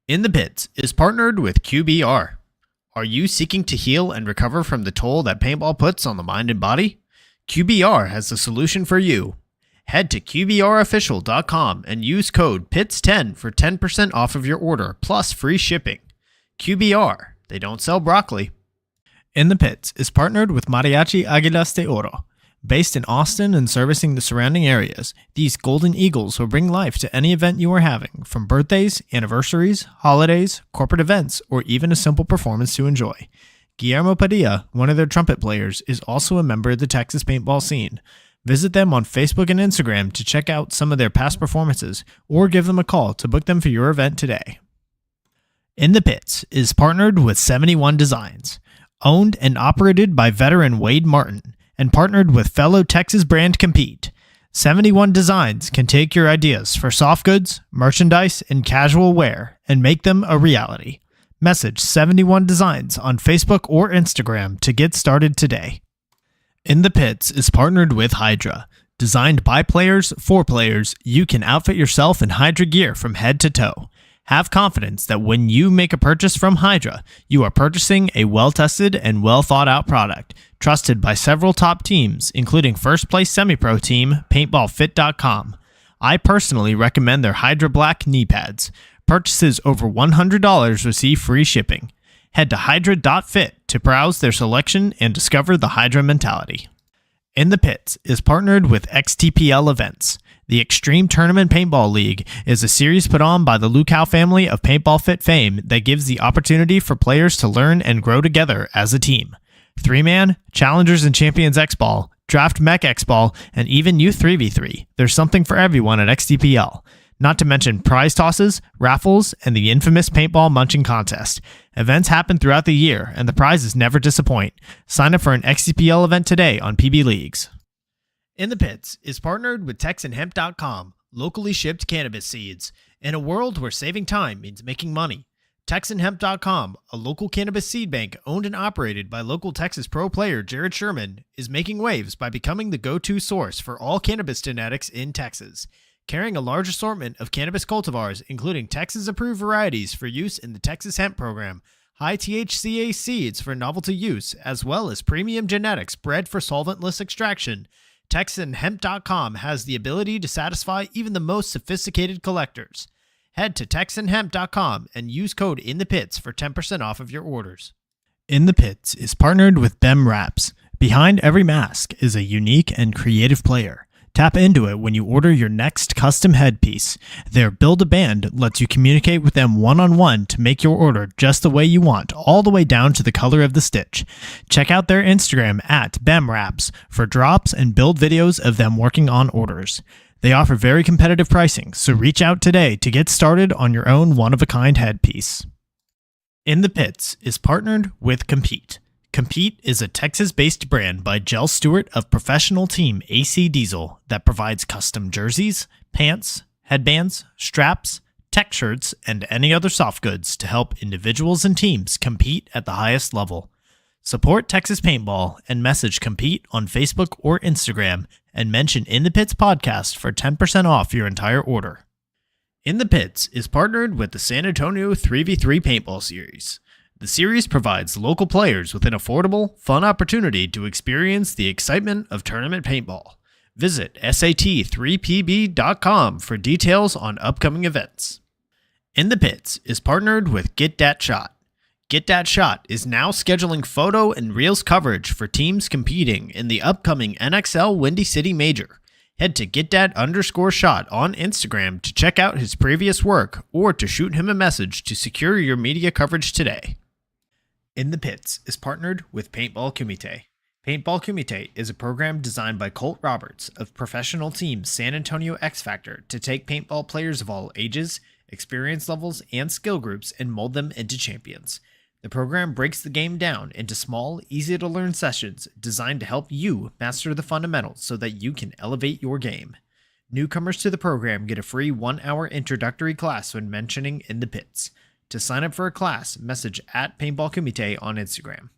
In the Pits is partnered with QBR. Are you seeking to heal and recover from the toll that paintball puts on the mind and body? QBR has the solution for you. Head to QBRofficial.com and use code PITS10 for 10% off of your order plus free shipping. QBR, they don't sell broccoli. In the Pits is partnered with Mariachi Aguilas de Oro. Based in Austin and servicing the surrounding areas, these golden eagles will bring life to any event you are having, from birthdays, anniversaries, holidays, corporate events, or even a simple performance to enjoy. Guillermo Padilla, one of their trumpet players, is also a member of the Texas paintball scene. Visit them on Facebook and Instagram to check out some of their past performances, or give them a call to book them for your event today. In the Pits is partnered with 71 Designs. Owned and operated by veteran Wade Martin, and partnered with fellow Texas brand Compete. 71 Designs can take your ideas for soft goods, merchandise, and casual wear and make them a reality. Message 71 Designs on Facebook or Instagram to get started today. In the Pits is partnered with Hydra. Designed by players for players, you can outfit yourself in Hydra gear from head to toe. Have confidence that when you make a purchase from Hydra, you are purchasing a well-tested and well-thought-out product, trusted by several top teams, including first-place semi-pro team PaintballFit.com. I personally recommend their Hydra Black knee pads. Purchases over $100 receive free shipping. Head to hydra.fit to browse their selection and discover the Hydra mentality. In the Pits is partnered with XTPL Events. The Extreme Tournament Paintball League is a series put on by the Lukow family of Paintball Fit fame that gives the opportunity for players to learn and grow together as a team. 3-man, Challengers and Champions X-Ball, Draft Mech X-Ball, and even Youth 3v3. There's something for everyone at XTPL. Not to mention prize tosses, raffles, and the infamous paintball munching contest. Events happen throughout the year, and the prizes never disappoint. Sign up for an XTPL event today on PB Leagues. In the Pits is partnered with TexanHemp.com, locally shipped cannabis seeds. In a world where saving time means making money, TexanHemp.com, a local cannabis seed bank owned and operated by local Texas pro player Jared Sherman, is making waves by becoming the go-to source for all cannabis genetics in Texas. Carrying a large assortment of cannabis cultivars, including Texas-approved varieties for use in the Texas Hemp Program, high THCA seeds for novelty use, as well as premium genetics bred for solventless extraction, TexanHemp.com has the ability to satisfy even the most sophisticated collectors. Head to TexanHemp.com and use code INTHEPITS for 10% off of your orders. In the Pits is partnered with Bem Wraps. Behind every mask is a unique and creative player. Tap into it when you order your next custom headpiece. Their Build-A-Band lets you communicate with them one-on-one to make your order just the way you want, all the way down to the color of the stitch. Check out their Instagram at BemWraps for drops and build videos of them working on orders. They offer very competitive pricing, so reach out today to get started on your own one-of-a-kind headpiece. In the Pits is partnered with Compete. Compete is a Texas-based brand by Jell Stewart of professional team AC Diesel that provides custom jerseys, pants, headbands, straps, tech shirts, and any other soft goods to help individuals and teams compete at the highest level. Support Texas Paintball and message Compete on Facebook or Instagram and mention In the Pits Podcast for 10% off your entire order. In the Pits is partnered with the San Antonio 3v3 Paintball Series. The series provides local players with an affordable, fun opportunity to experience the excitement of tournament paintball. Visit sat3pb.com for details on upcoming events. In the Pits is partnered with Get Dat Shot. Get Dat Shot is now scheduling photo and reels coverage for teams competing in the upcoming NXL Windy City Major. Head to GetDat_shot on Instagram to check out his previous work or to shoot him a message to secure your media coverage today. In the Pits is partnered with Paintball Kumite. Paintball Kumite is a program designed by Colt Roberts of professional team San Antonio X Factor to take paintball players of all ages, experience levels, and skill groups and mold them into champions. The program breaks the game down into small, easy-to-learn sessions designed to help you master the fundamentals so that you can elevate your game. Newcomers to the program get a free 1-hour introductory class when mentioning In the Pits. To sign up for a class, message at Paintball Kumite on Instagram.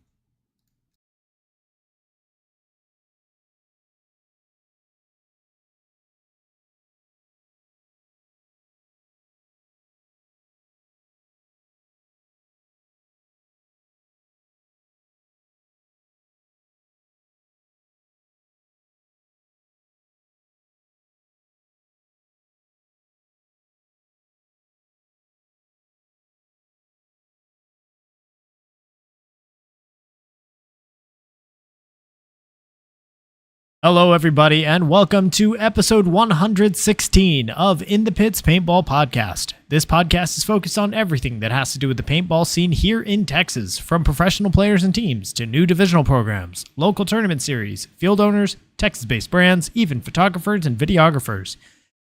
Hello, everybody, and welcome to episode 116 of In the Pits Paintball Podcast. This podcast is focused on everything that has to do with the paintball scene here in Texas, from professional players and teams to new divisional programs, local tournament series, field owners, Texas-based brands, even photographers and videographers.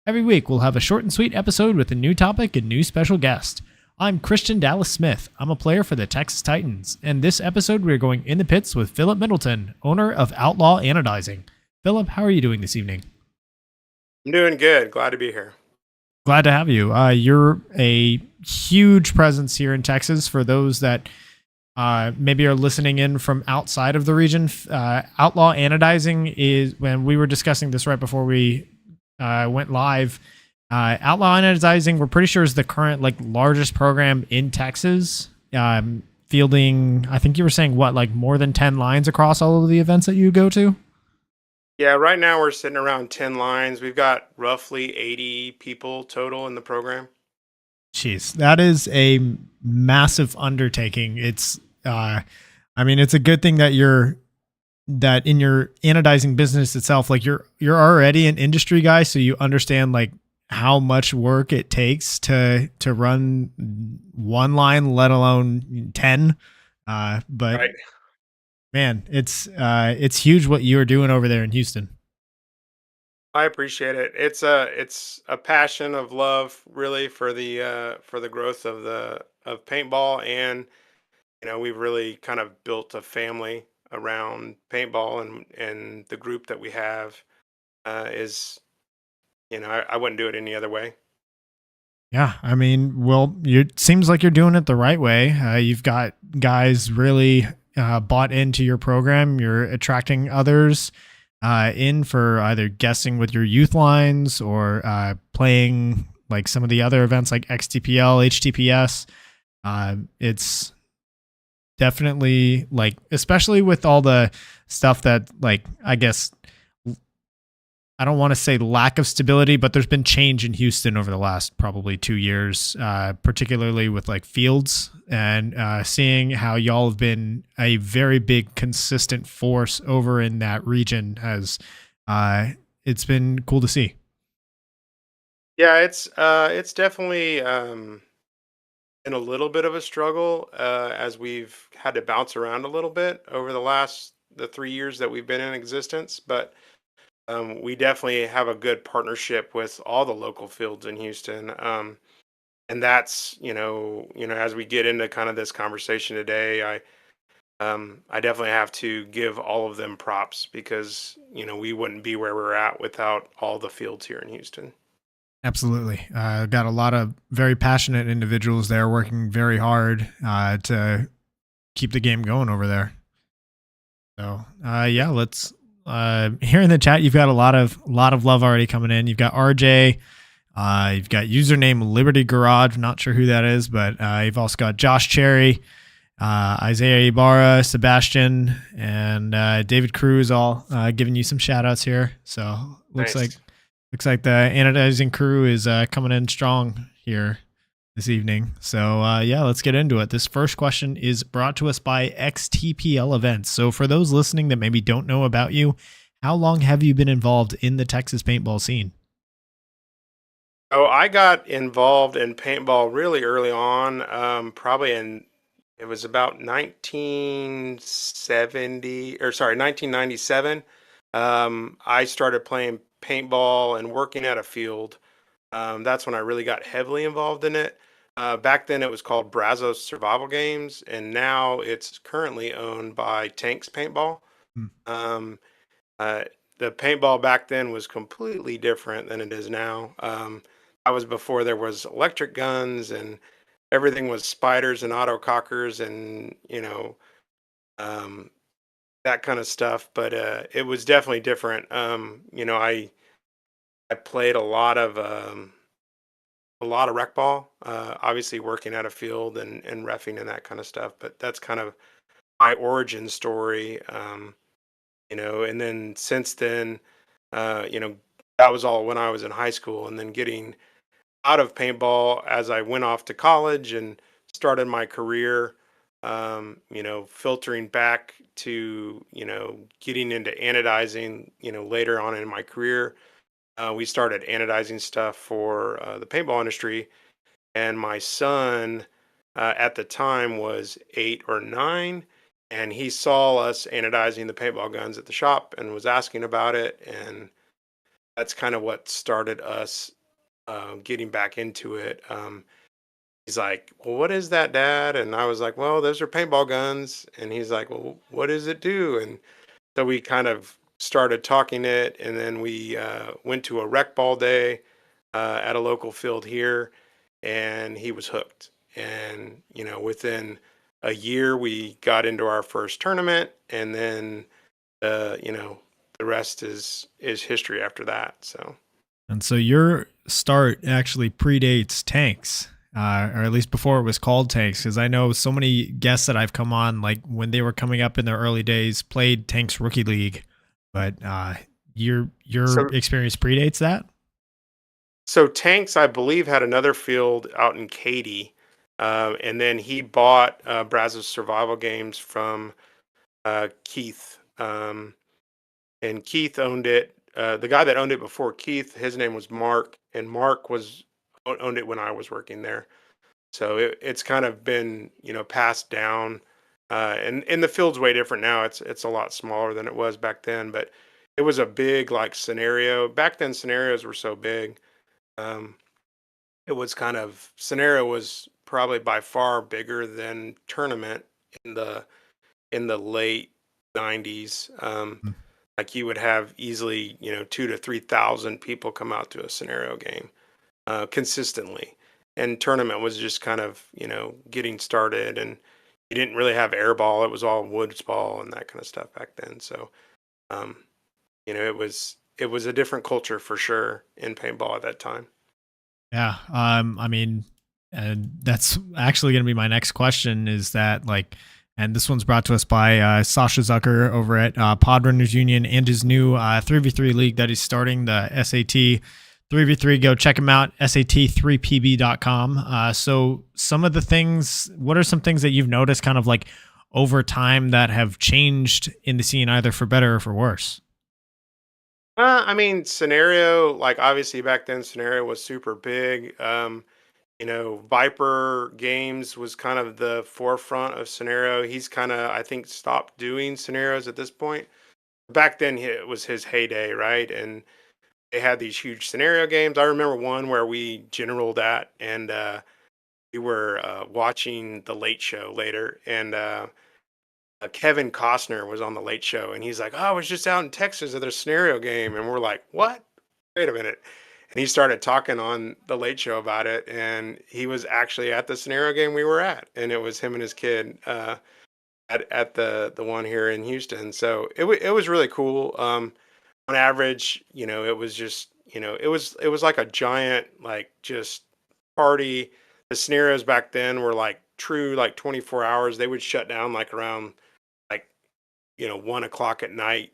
Every week, we'll have a short and sweet episode with a new topic and new special guest. I'm Christian Dallas Smith. I'm a player for the Texas Titans, and this episode we're going in the pits with Philip Middleton, owner of Outlaw Anodizing. Philip, how are you doing this evening? I'm doing good. Glad to be here. Glad to have you. You're a huge presence here in Texas. For those that maybe are listening in from outside of the region, Outlaw Anodizing is, when we were discussing this right before we went live, Outlaw Anodizing, we're pretty sure is the current largest program in Texas, fielding, I think you were saying, more than 10 lines across all of the events that you go to? Yeah, right now we're sitting around 10 lines. We've got roughly 80 people total in the program. Jeez, that is a massive undertaking. It's, it's a good thing that that in your anodizing business itself, you're already an industry guy, so you understand how much work it takes to run one line, let alone 10. But right. Man, it's huge what you're doing over there in Houston. I appreciate it. It's a passion of love, really, for the growth of paintball, and we've really kind of built a family around paintball, and the group that we have is, I wouldn't do it any other way. Yeah, it seems like you're doing it the right way. You've got guys really bought into your program. You're attracting others in for either guessing with your youth lines or playing some of the other events like XTPL, HTPS. It's definitely especially with all the stuff that I guess, I don't want to say lack of stability, but there's been change in Houston over the last probably 2 years, particularly with fields, and seeing how y'all have been a very big consistent force over in that region has, it's been cool to see. Yeah, it's definitely been a little bit of a struggle as we've had to bounce around a little bit over the 3 years that we've been in existence, but we definitely have a good partnership with all the local fields in Houston. And that's, as we get into kind of this conversation today, I definitely have to give all of them props because, we wouldn't be where we're at without all the fields here in Houston. Absolutely. Got a lot of very passionate individuals there working very hard to keep the game going over there. So, yeah, let's, here in the chat, you've got a lot of love already coming in. You've got RJ, you've got username Liberty Garage. Not sure who that is, but you've also got Josh Cherry, Isaiah Ibarra, Sebastian, and David Cruz, all giving you some shout outs here. So looks Nice. Looks like the anodizing crew is coming in strong here this evening. So yeah, let's get into it. This first question is brought to us by XTPL Events. So for those listening that maybe don't know about you, how long have you been involved in the Texas paintball scene? Oh, I got involved in paintball really early on, it was about 1997. I started playing paintball and working at a field. That's when I really got heavily involved in it. Back then it was called Brazos Survival Games, and now it's currently owned by Tanks Paintball. Um, the paintball back then was completely different than it is now. That was before there was electric guns and everything was spiders and autocockers and, that kind of stuff. But it was definitely different. I played a lot of rec ball, obviously working at a field and reffing and that kind of stuff. But that's kind of my origin story. And then since then, that was all when I was in high school, and then getting out of paintball as I went off to college and started my career. filtering back to, getting into anodizing, later on in my career. We started anodizing stuff for the paintball industry. And my son at the time was 8 or 9. And he saw us anodizing the paintball guns at the shop and was asking about it. And that's kind of what started us getting back into it. He's like, "Well, what is that, Dad?" And I was like, "Well, those are paintball guns." And he's like, "Well, what does it do?" And so we kind of started talking it, and then we went to a rec ball day at a local field here, and he was hooked. And within a year, we got into our first tournament, and then the rest is history after that. So. And so your start actually predates tanks, or at least before it was called tanks, because I know so many guests that I've come on, like when they were coming up in their early days, played Tanks Rookie League. But your So experience predates that. So Tanks, I believe, had another field out in Katy, and then he bought Brazos Survival Games from Keith, and Keith owned it. The guy that owned it before Keith, his name was Mark, and Mark was owned it when I was working there. So it's kind of been passed down, and the field's way different now. It's a lot smaller than it was back then, but it was a big like scenario. Back then, scenarios were so big. Um, it was kind of scenario was probably by far bigger than tournament in the late 90s. Mm. Like you would have easily 2 to 3 thousand people come out to a scenario game consistently, and tournament was just kind of getting started, and you didn't really have airball. It was all woods ball and that kind of stuff back then. So um, it was a different culture for sure in paintball at that time. Yeah. I mean, and that's actually going to be my next question is that like, and this one's brought to us by Sasha Zucker over at Pod Runners Union and his new 3v3 league that he's starting, the SAT 3v3. Go check him out, sat3pb.com. So some of the things, what are some things that you've noticed kind of like over time that have changed in the scene, either for better or for worse? I mean, scenario, like obviously back then, scenario was super big. Viper Games was kind of the forefront of scenario. He's kind of, I think, stopped doing scenarios at this point. Back then, it was his heyday, right? And they had these huge scenario games. I remember one where we generaled at, and we were watching The Late Show later, and Kevin Costner was on The Late Show, and he's like, "Oh, I was just out in Texas at a scenario game," and we're like, "What? Wait a minute." And he started talking on The Late Show about it, and he was actually at the scenario game we were at, and it was him and his kid at the one here in Houston. So it was really cool. On average, it was just it was like a giant like just party. The scenarios back then were like true like 24 hours. They would shut down like around like 1 o'clock at night.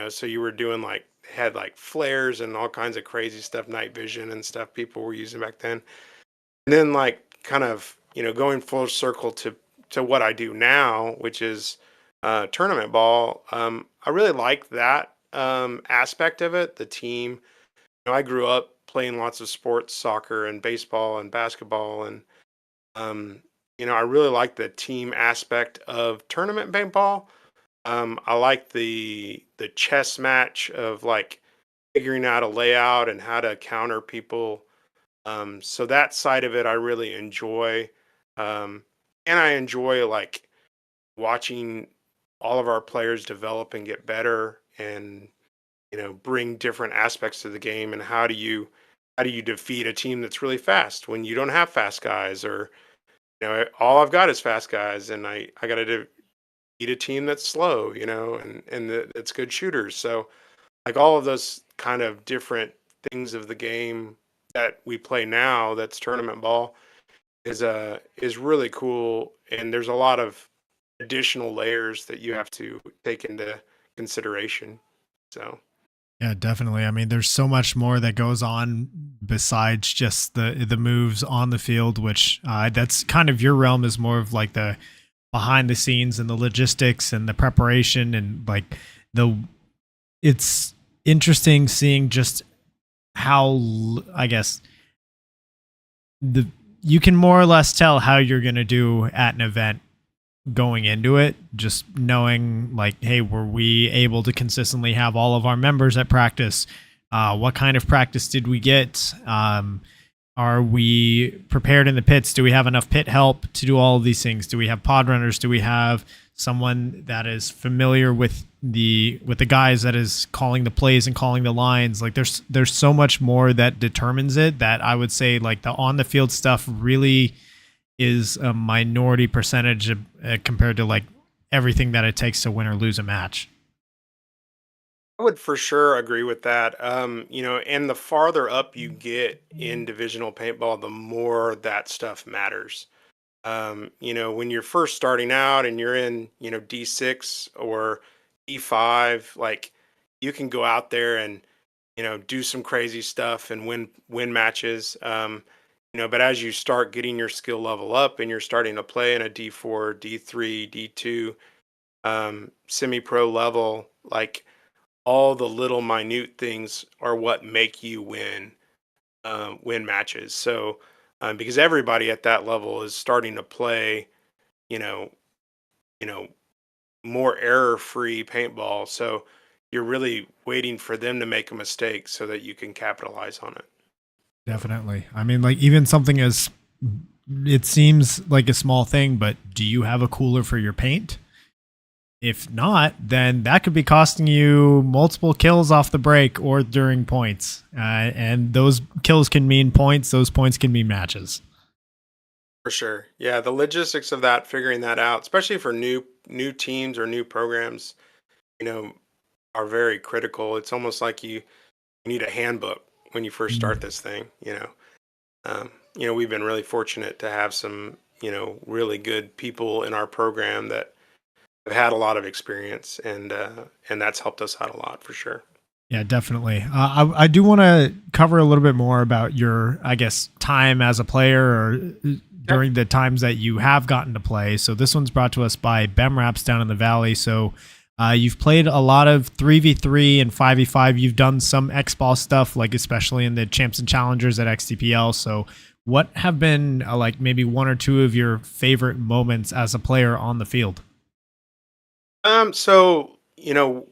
So you were doing like had like flares and all kinds of crazy stuff, night vision and stuff people were using back then. And then like kind of going full circle to what I do now, which is tournament ball. I really like that aspect of it. The team. I grew up playing lots of sports, soccer and baseball and basketball, and I really like the team aspect of tournament paintball. I like the chess match of like figuring out a layout and how to counter people. So that side of it I really enjoy. And I enjoy like watching all of our players develop and get better, and bring different aspects to the game. And how do you defeat a team that's really fast when you don't have fast guys, or all I've got is fast guys, and I got to beat a team that's slow, and it's good shooters. So like all of those kind of different things of the game that we play now, that's tournament ball, is really cool. And there's a lot of additional layers that you have to take into consideration. So Yeah, definitely. I mean, there's so much more that goes on besides just the moves on the field, which that's kind of your realm is more of like the behind the scenes and the logistics and the preparation and like the it's interesting seeing just how I guess the you can more or less tell how you're going to do at an event going into it, just knowing like, hey, were we able to consistently have all of our members at practice? What kind of practice did we get? Are we prepared in the pits? Do we have enough pit help to do all of these things? Do we have pod runners? Do we have someone that is familiar with the guys that is calling the plays and calling the lines? Like there's so much more that determines it, that I would say like the on the field stuff really is a minority percentage compared to like everything that it takes to win or lose a match. I would for sure agree with that. And the farther up you get in divisional paintball, the more that stuff matters. When you're first starting out and you're in, D6 or D5, like you can go out there and, do some crazy stuff and win matches. But as you start getting your skill level up and you're starting to play in a D4, D3, D2, semi-pro level, like all the little minute things are what make you win matches. So because everybody at that level is starting to play, you know, you know, more error-free paintball. So you're really waiting for them to make a mistake so that you can capitalize on it. Definitely. I mean, like even something as it seems like a small thing, but do you have a cooler for your paint? If not, then that could be costing you multiple kills off the break or during points. And those kills can mean points. Those points can mean matches. For sure. Yeah, the logistics of that, figuring that out, especially for new teams or new programs, you know, are very critical. It's almost like you need a handbook when you first start Mm. this thing. We've been really fortunate to have some, really good people in our program that have had a lot of experience, and that's helped us out a lot for sure. Yeah, definitely. I do want to cover a little bit more about your, I guess, time as a player or Okay. during the times that you have gotten to play. So this one's brought to us by Bemraps down in the Valley. So you've played a lot of 3v3 and 5v5. You've done some X-Ball stuff, like especially in the Champs and Challengers at XTPL. So what have been like maybe one or two of your favorite moments as a player on the field? So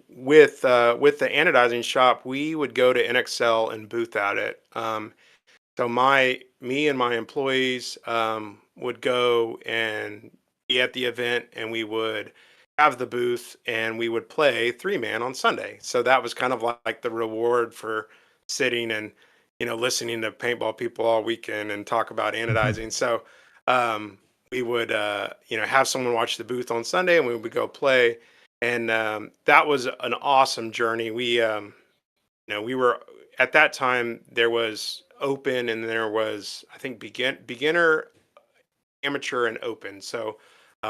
with the anodizing shop, we would go to NXL and booth at it. So me and my employees would go and be at the event, and we would have the booth, and we would play three man on Sunday. So that was kind of like the reward for sitting and listening to paintball people all weekend and talk about anodizing. So um, we would have someone watch the booth on Sunday, and we would go play, and that was an awesome journey. We were at that time, there was open and there was, I think, beginner, amateur, and open. So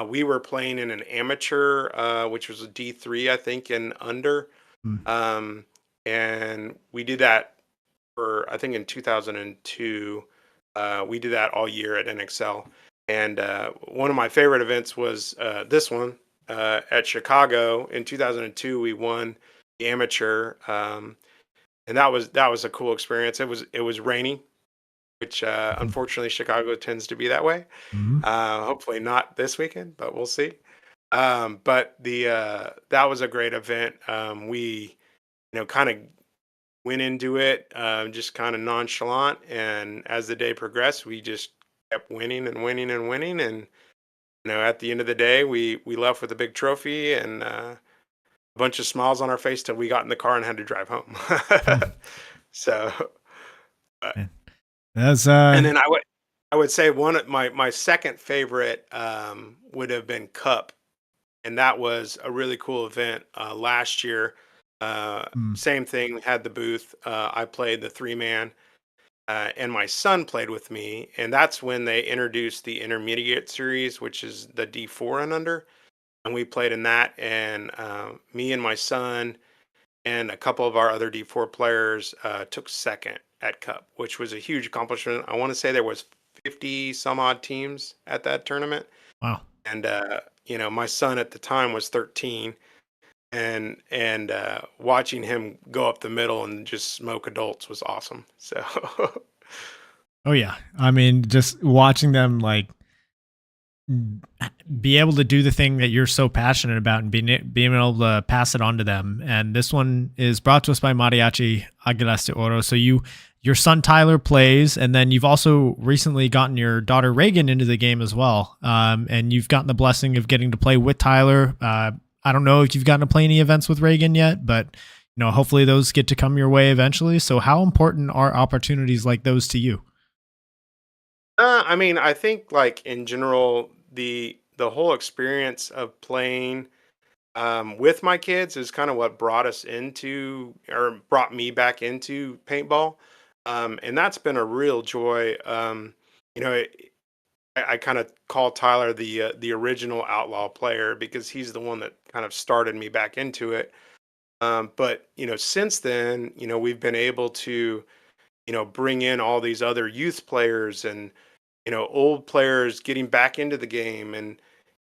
we were playing in an amateur, which was a D3, I think, and under. Mm. Um, and we did that for, I think, in 2002. We did that all year at NXL. And one of my favorite events was this one at Chicago in 2002. We won the amateur. And that was a cool experience. It was rainy, which unfortunately Chicago tends to be that way. Mhm. Hopefully not this weekend, but we'll see. But the that was a great event. We kind of went into it just kind of nonchalant, and as the day progressed, we just kept winning and winning and winning, and at the end of the day, we left with a big trophy and a bunch of smiles on our face till we got in the car and had to drive home. So, uh, Yeah. That's and then I would say one of my second favorite would have been Cup, and that was a really cool event last year. mm, Same thing, had the booth. I played the three man, and my son played with me, and that's when they introduced the intermediate series, which is the D4 and under, and we played in that. And me and my son and a couple of our other D4 players took second at Cup, which was a huge accomplishment. I want to say there was 50 some odd teams at that tournament, wow. and my son at the time was 13, and watching him go up the middle and just smoke adults was awesome. So Oh yeah. I mean, just watching them like be able to do the thing that you're so passionate about and being able to pass it on to them. And this one is brought to us by Mariachi Aguilas de Oro. So your son Tyler plays, and then you've also recently gotten your daughter Reagan into the game as well. And you've gotten the blessing of getting to play with Tyler. I don't know if you've gotten to play any events with Reagan yet, but hopefully those get to come your way eventually. So how important are opportunities like those to you? I mean, I think like in general, the whole experience of playing with my kids is kind of what brought us into or brought me back into paintball. And that's been a real joy. You know, I kind of call Tyler the original outlaw player because he's the one that kind of started me back into it. But since then, we've been able to bring in all these other youth players and old players getting back into the game. And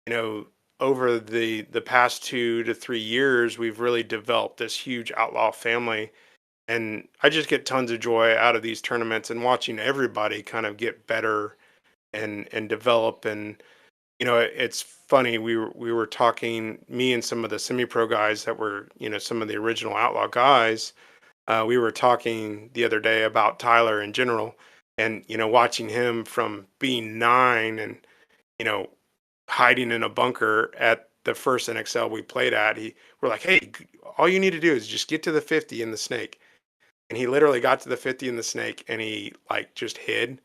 you know over the past 2 to 3 years, we've really developed this huge outlaw family, and I just get tons of joy out of these tournaments and watching everybody kind of get better and develop. And it's funny, we were talking, me and some of the semi-pro guys that were some of the original outlaw guys. We were talking the other day about Tyler in general, and watching him from being 9 and you know hiding in a bunker at the first NXL we played at. We're like, hey, all you need to do is just get to the 50 in the snake. And he literally got to the 50 in the snake, and he like just hid. And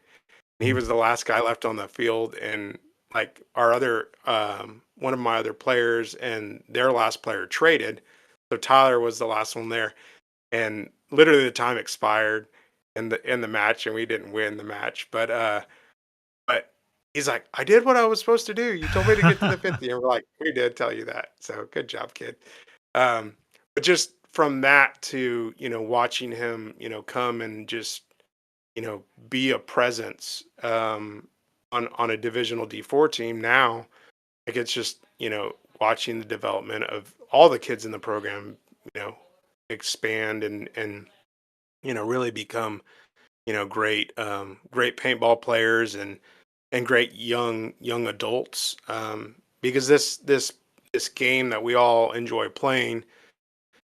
he was the last guy left on the field. And like our other, one of my other players and their last player traded. So Tyler was the last one there. And literally the time expired in the match, and we didn't win the match. But he's like, "I did what I was supposed to do. You told me to get to the 50." And we're like, "We did tell you that. So good job, kid." But just from that to, watching him, come and just, be a presence on a divisional D4 team now, like it's just, watching the development of all the kids in the program, you know, expand and really become, great great paintball players and great young adults, because this game that we all enjoy playing,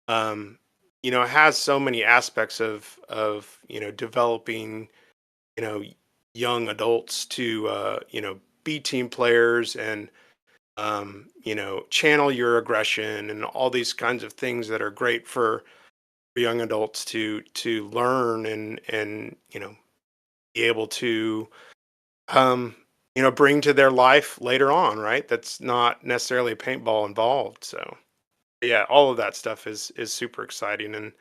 has so many aspects of developing you know young adults to be team players and channel your aggression and all these kinds of things that are great for young adults to learn and be able to um, bring to their life later on, right? That's not necessarily paintball involved. So yeah, all of that stuff is super exciting, and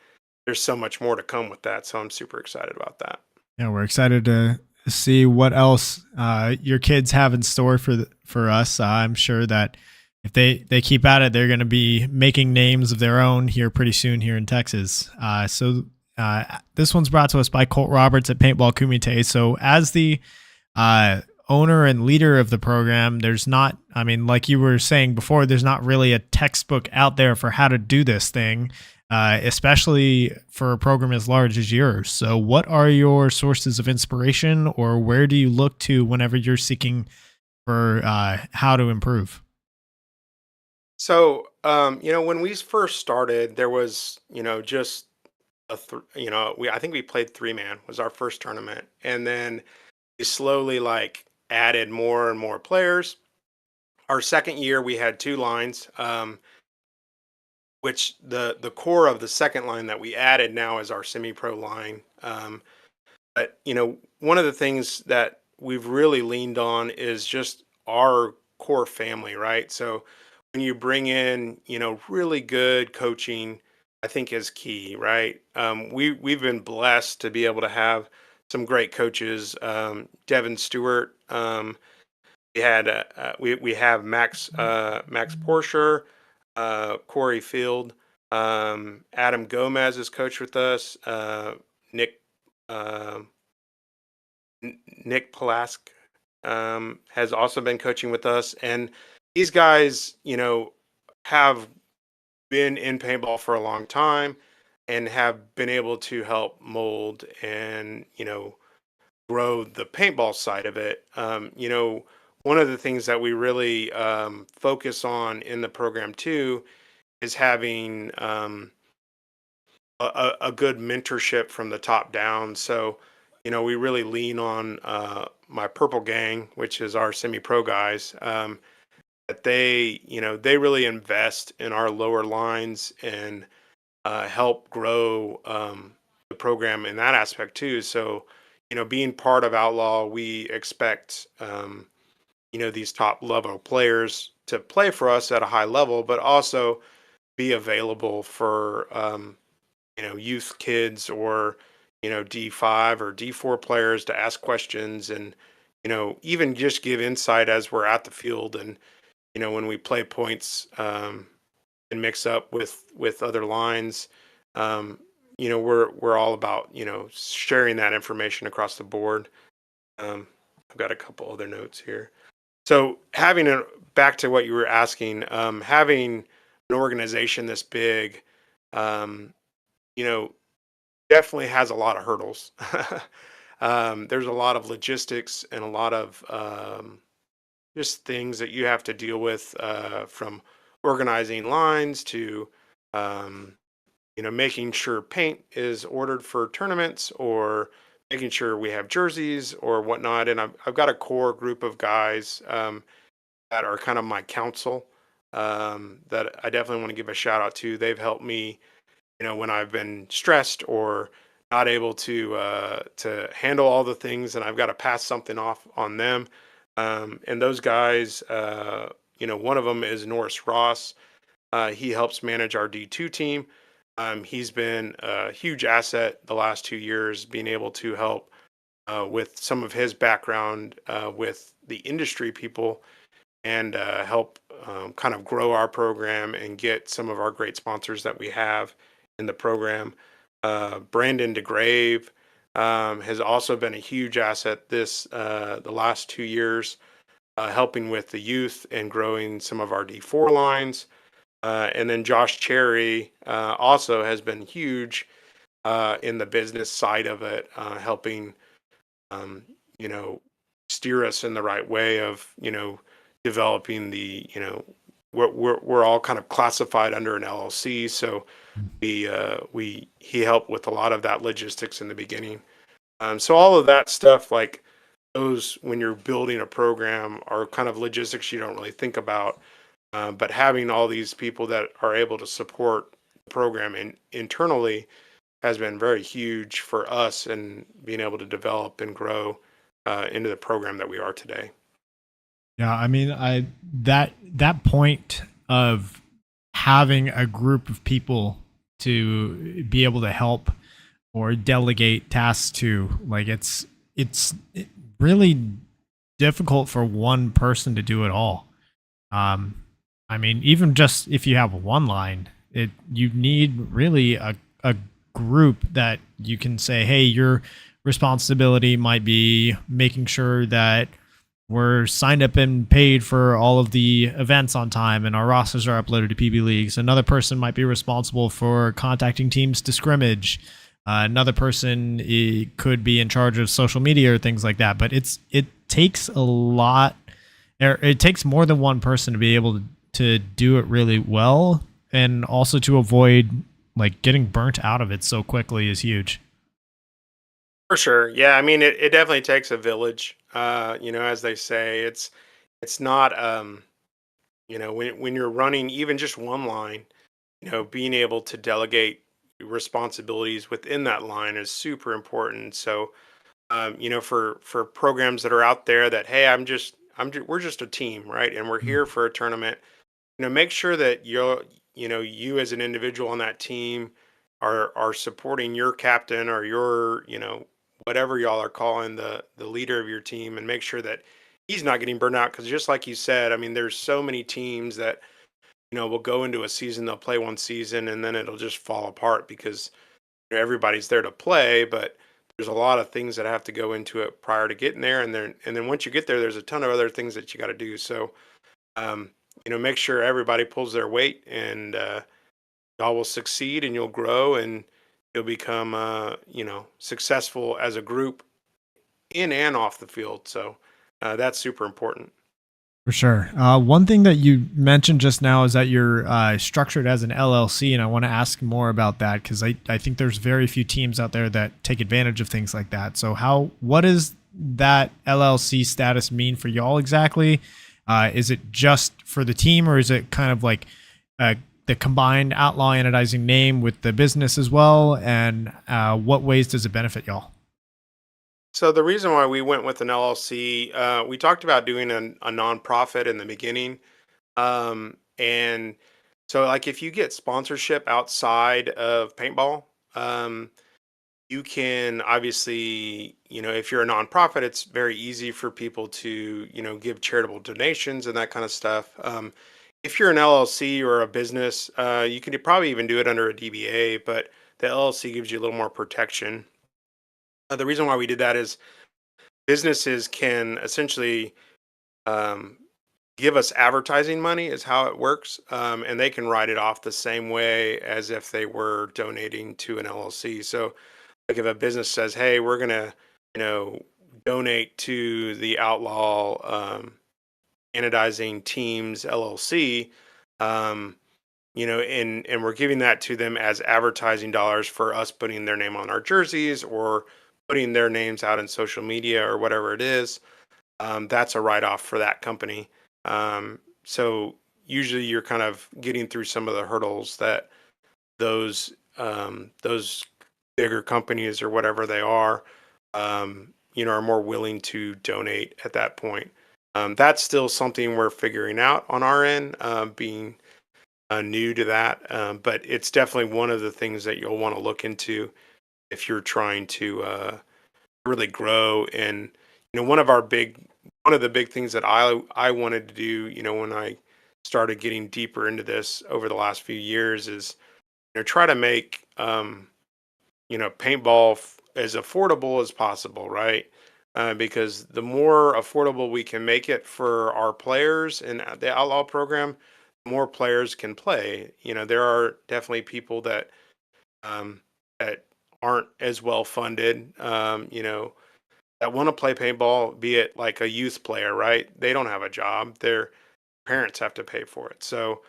there's so much more to come with that. So I'm super excited about that. Yeah, we're excited to see what else your kids have in store for us. I'm sure that if they keep at it, they're going to be making names of their own here pretty soon here in Texas. This one's brought to us by Colt Roberts at Paintball Kumite. So as the owner and leader of the program, there's not, I mean, like you were saying before, there's not really a textbook out there for how to do this thing, especially for a program as large as yours. So what are your sources of inspiration, or where do you look to whenever you're seeking for how to improve? So when we first started, there was just we I think we played 3-man was our first tournament, and then we slowly like added more and more players. Our second year, we had 2 lines, which the core of the second line that we added now is our semi-pro line. But one of the things that we've really leaned on is just our core family, right? So when you bring in, really good coaching, I think is key, right? We've been blessed to be able to have some great coaches. Devin Stewart. We have Max Porscher, Corey Field, Adam Gomez is coached with us. Nick uh, Nick Palask has also been coaching with us, and these guys, have been in paintball for a long time and have been able to help mold and, grow the paintball side of it. One of the things that we really focus on in the program too is having a good mentorship from the top down. So, we really lean on my Purple Gang, which is our semi-pro guys. That they really invest in our lower lines and help grow the program in that aspect too. So, being part of Outlaw, we expect these top level players to play for us at a high level, but also be available for youth kids or D5 or D4 players to ask questions and even just give insight as we're at the field and when we play points and mix up with other lines. We're all about sharing that information across the board. I've got a couple other notes here. So having a back to what you were asking, having an organization this big, um, you know, definitely has a lot of hurdles. There's a lot of logistics and a lot of just things that you have to deal with from organizing lines to um, making sure paint is ordered for tournaments or making sure we have jerseys or whatnot. And I've got a core group of guys that are kind of my counsel that I definitely want to give a shout out to. They've helped me, when I've been stressed or not able to handle all the things, and I've got to pass something off on them. And those guys, one of them is Norris Ross. He helps manage our D2 team. He's been a huge asset the last 2 years, being able to help with some of his background with the industry people and help kind of grow our program and get some of our great sponsors that we have in the program. Brandon DeGrave has also been a huge asset the last 2 years, helping with the youth and growing some of our D4 lines. And then Josh Cherry also has been huge in the business side of it, helping, um, you know, steer us in the right way of, developing we're all kind of classified under an LLC. So he helped with a lot of that logistics in the beginning. So all of that stuff, like those, when you're building a program, are kind of logistics you don't really think about. But having all these people that are able to support the program internally has been very huge for us and being able to develop and grow into the program that we are today. Yeah, I mean, I that point of having a group of people to be able to help or delegate tasks to, like, it's really difficult for one person to do it all. Um, I mean, even just if you have one line, you need really a group that you can say, hey, your responsibility might be making sure that we're signed up and paid for all of the events on time and our rosters are uploaded to PB Leagues. Another person might be responsible for contacting teams to scrimmage. Another person could be in charge of social media or things like that. But it takes a lot. It takes more than one person to be able to do it really well, and also to avoid like getting burnt out of it so quickly is huge. For sure. Yeah, I mean it definitely takes a village. As they say, it's not when you're running even just one line, being able to delegate responsibilities within that line is super important. So for programs that are out there that, hey, we're just a team, right? And we're here for a tournament. Make sure that you as an individual on that team are supporting your captain or your, whatever y'all are calling the leader of your team, and make sure that he's not getting burned out. Because just like you said, I mean, there's so many teams that will go into a season, they'll play one season, and then it'll just fall apart because everybody's there to play, but there's a lot of things that have to go into it prior to getting there, and then once you get there, there's a ton of other things that you got to do. So make sure everybody pulls their weight, and y'all will succeed, and you'll grow, and you'll become, successful as a group in and off the field. So that's super important. For sure. One thing that you mentioned just now is that you're structured as an LLC, and I want to ask more about that because I think there's very few teams out there that take advantage of things like that. So what does that LLC status mean for y'all exactly? Is it just for the team, or is it kind of like the combined Outlaw Anodizing name with the business as well? And what ways does it benefit y'all? So the reason why we went with an LLC, we talked about doing a nonprofit in the beginning. And so, like, if you get sponsorship outside of paintball, you can obviously, if you're a nonprofit, it's very easy for people to, give charitable donations and that kind of stuff. If you're an LLC or a business, you can probably even do it under a DBA, but the LLC gives you a little more protection. The reason why we did that is businesses can essentially, um, give us advertising money is how it works, and they can write it off the same way as if they were donating to an LLC. So, like, if a business says, "Hey, we're gonna, donate to the Outlaw Anodizing Teams LLC," um, and we're giving that to them as advertising dollars for us putting their name on our jerseys or putting their names out in social media or whatever it is, that's a write off for that company. So usually you're kind of getting through some of the hurdles that those bigger companies or whatever they are more willing to donate at that point. That's still something we're figuring out on our end, being new to that. But it's definitely one of the things that you'll want to look into if you're trying to really grow. And one of the big things that I wanted to do, when I started getting deeper into this over the last few years, is try to make paintball as affordable as possible, right? Because the more affordable we can make it for our players in the Outlaw program, the more players can play. There are definitely people um, that aren't as well funded, that want to play paintball, be it like a youth player, right? They don't have a job. Their parents have to pay for it. So,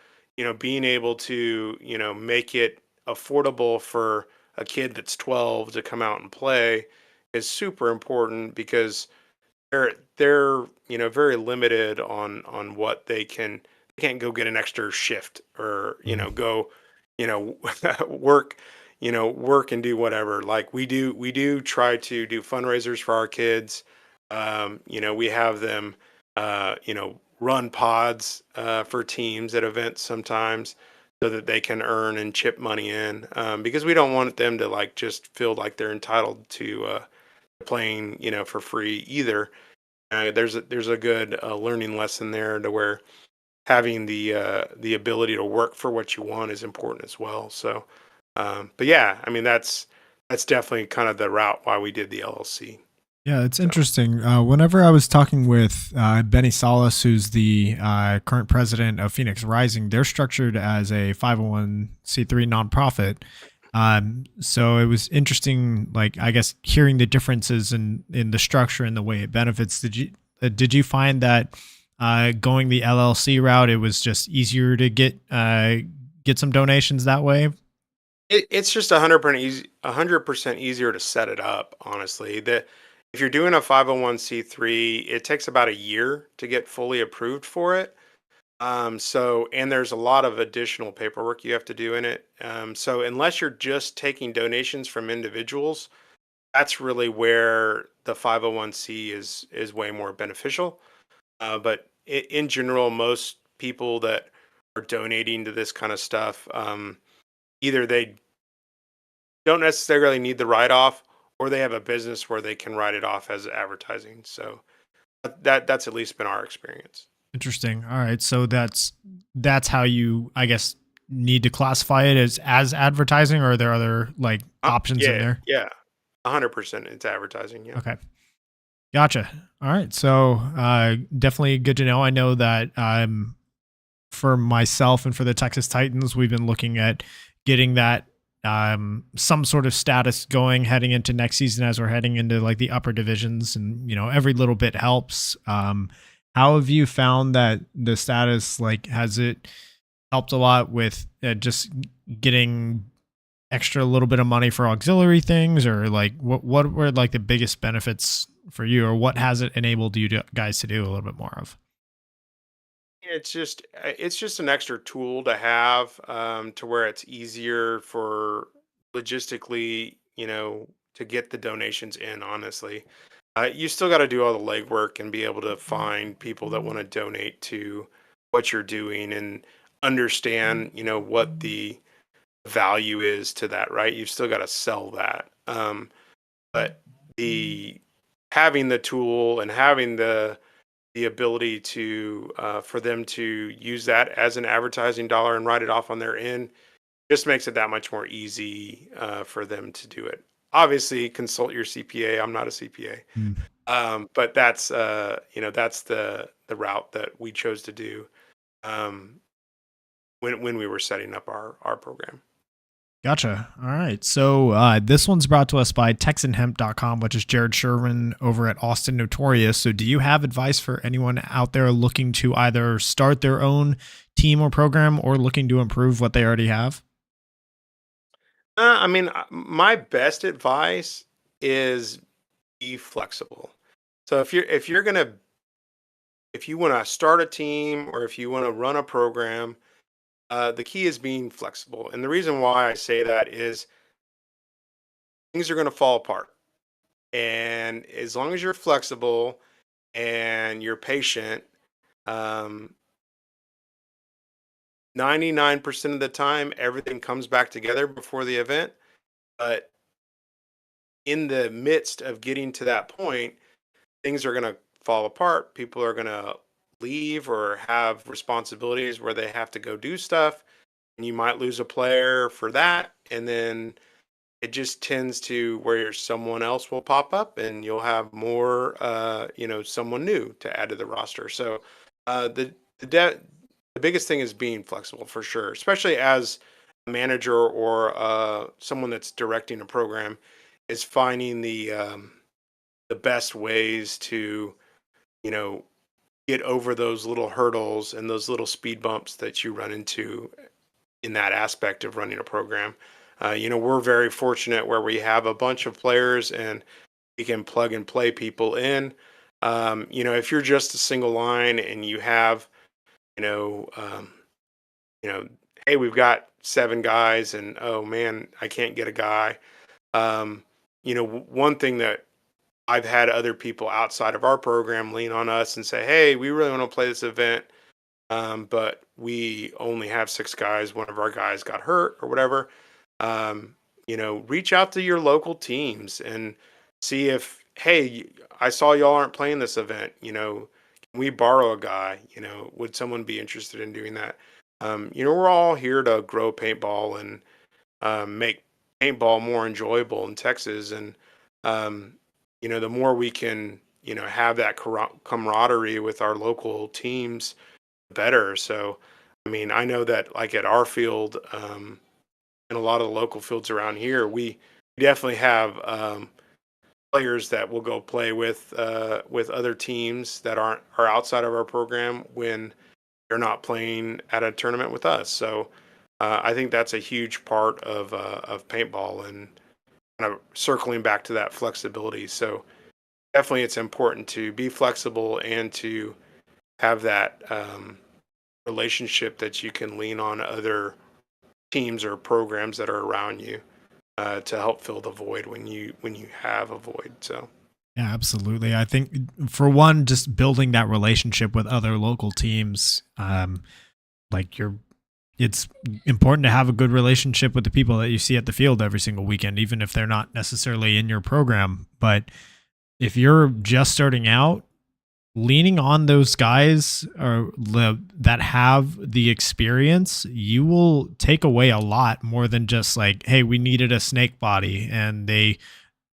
being able to, make it affordable for a kid that's 12 to come out and play is super important because they're very limited on what they can't go get an extra shift or go you know work work and do whatever. Like, we do try to do fundraisers for our kids. We have them run pods for teams at events sometimes so that they can earn and chip money in, because we don't want them to like just feel like they're entitled to playing for free either. There's a good learning lesson there to where having the ability to work for what you want is important as well. So, but yeah, I mean that's definitely kind of the route why we did the LLC. Yeah, it's So interesting. Whenever I was talking with Benny Salas, who's the current president of Phoenix Rising, they're structured as a 501c3 nonprofit. So it was interesting, like, I guess, hearing the differences in the structure and the way it benefits. Did you find that going the LLC route, it was just easier to get some donations that way? it's just 100% easier to set it up. Honestly, that if you're doing a 501c3, it takes about a year to get fully approved for it. And there's a lot of additional paperwork you have to do in it. So unless you're just taking donations from individuals, that's really where the 501c is way more beneficial. But in general, most people that are donating to this kind of stuff, either they don't necessarily need the write off, or they have a business where they can write it off as advertising. So that's at least been our experience. Interesting. All right, so that's how you, I guess, need to classify it as advertising, or are there other like options in Yeah, there? yeah, 100%. It's advertising. Yeah. Okay. Gotcha. All right. So definitely good to know. I know that for myself and for the Texas Titans, we've been looking at getting that some sort of status going heading into next season as we're heading into like the upper divisions, and every little bit helps. How have you found that the status, like, has it helped a lot with just getting extra little bit of money for auxiliary things, or like what were like the biggest benefits for you, or what has it enabled you guys to do a little bit more of? It's just an extra tool to have, to where it's easier for logistically, to get the donations in. Honestly, you still got to do all the legwork and be able to find people that want to donate to what you're doing and understand, what the value is to that, right? You've still got to sell that. But the having the tool and having the ability to for them to use that as an advertising dollar and write it off on their end just makes it that much more easy for them to do it. Obviously, consult your CPA. I'm not a CPA, Mm. but that's the route that we chose to do um, when we were setting up our program. Gotcha. All right. So this one's brought to us by TexanHemp.com, which is Jared Sherman over at Austin Notorious. So do you have advice for anyone out there looking to either start their own team or program, or looking to improve what they already have? My best advice is be flexible. So if you want to start a team or if you want to run a program, the key is being flexible. And the reason why I say that is things are going to fall apart. And as long as you're flexible and you're patient, um, 99% of the time, everything comes back together before the event. But in the midst of getting to that point, things are going to fall apart. People are going to leave or have responsibilities where they have to go do stuff. And you might lose a player for that. And then it just tends to where someone else will pop up and you'll have more, someone new to add to the roster. So the biggest thing is being flexible for sure, especially as a manager or someone that's directing a program, is finding the best ways to, you know, get over those little hurdles and those little speed bumps that you run into in that aspect of running a program. We're very fortunate where we have a bunch of players and we can plug and play people in. If you're just a single line and you have, you know, um, hey, we've got 7 guys and oh man, I can't get a guy. One thing that I've had other people outside of our program lean on us and say, hey, we really want to play this event, but we only have 6 guys. One of our guys got hurt or whatever. Reach out to your local teams and see if, hey, I saw y'all aren't playing this event. Can we borrow a guy? Would someone be interested in doing that? We're all here to grow paintball and make paintball more enjoyable in Texas. And, the more we can, have that camaraderie with our local teams, the better. So, I know that like at our field, and a lot of the local fields around here, we definitely have players that will go play with other teams that are outside of our program when they're not playing at a tournament with us. So I think that's a huge part of paintball and kind of circling back to that flexibility. So definitely it's important to be flexible and to have that relationship that you can lean on other teams or programs that are around you to help fill the void when you have a void. So Yeah, absolutely. I think for one, just building that relationship with other local teams, it's important to have a good relationship with the people that you see at the field every single weekend, even if they're not necessarily in your program. But if you're just starting out, leaning on those guys that have the experience, you will take away a lot more than just like, hey, we needed a snake body and they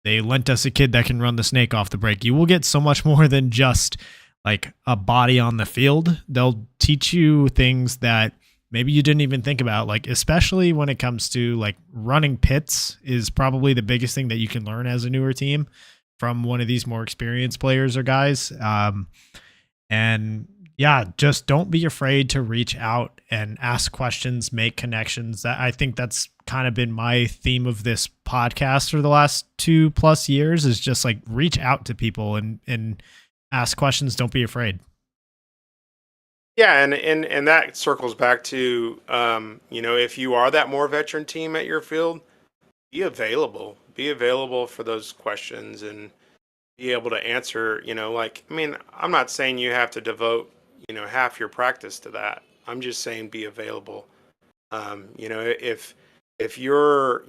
lent us a kid that can run the snake off the break. You will get so much more than just like a body on the field. They'll teach you things that maybe you didn't even think about, like especially when it comes to like running pits is probably the biggest thing that you can learn as a newer team from one of these more experienced players or guys. And yeah, just don't be afraid to reach out and ask questions, make connections. That I think that's kind of been my theme of this podcast for the last 2+ years, is just like reach out to people and ask questions. Don't be afraid. Yeah, and that circles back to if you are that more veteran team at your field, be available. Be available for those questions and be able to answer, I'm not saying you have to devote, half your practice to that. I'm just saying be available. If you're,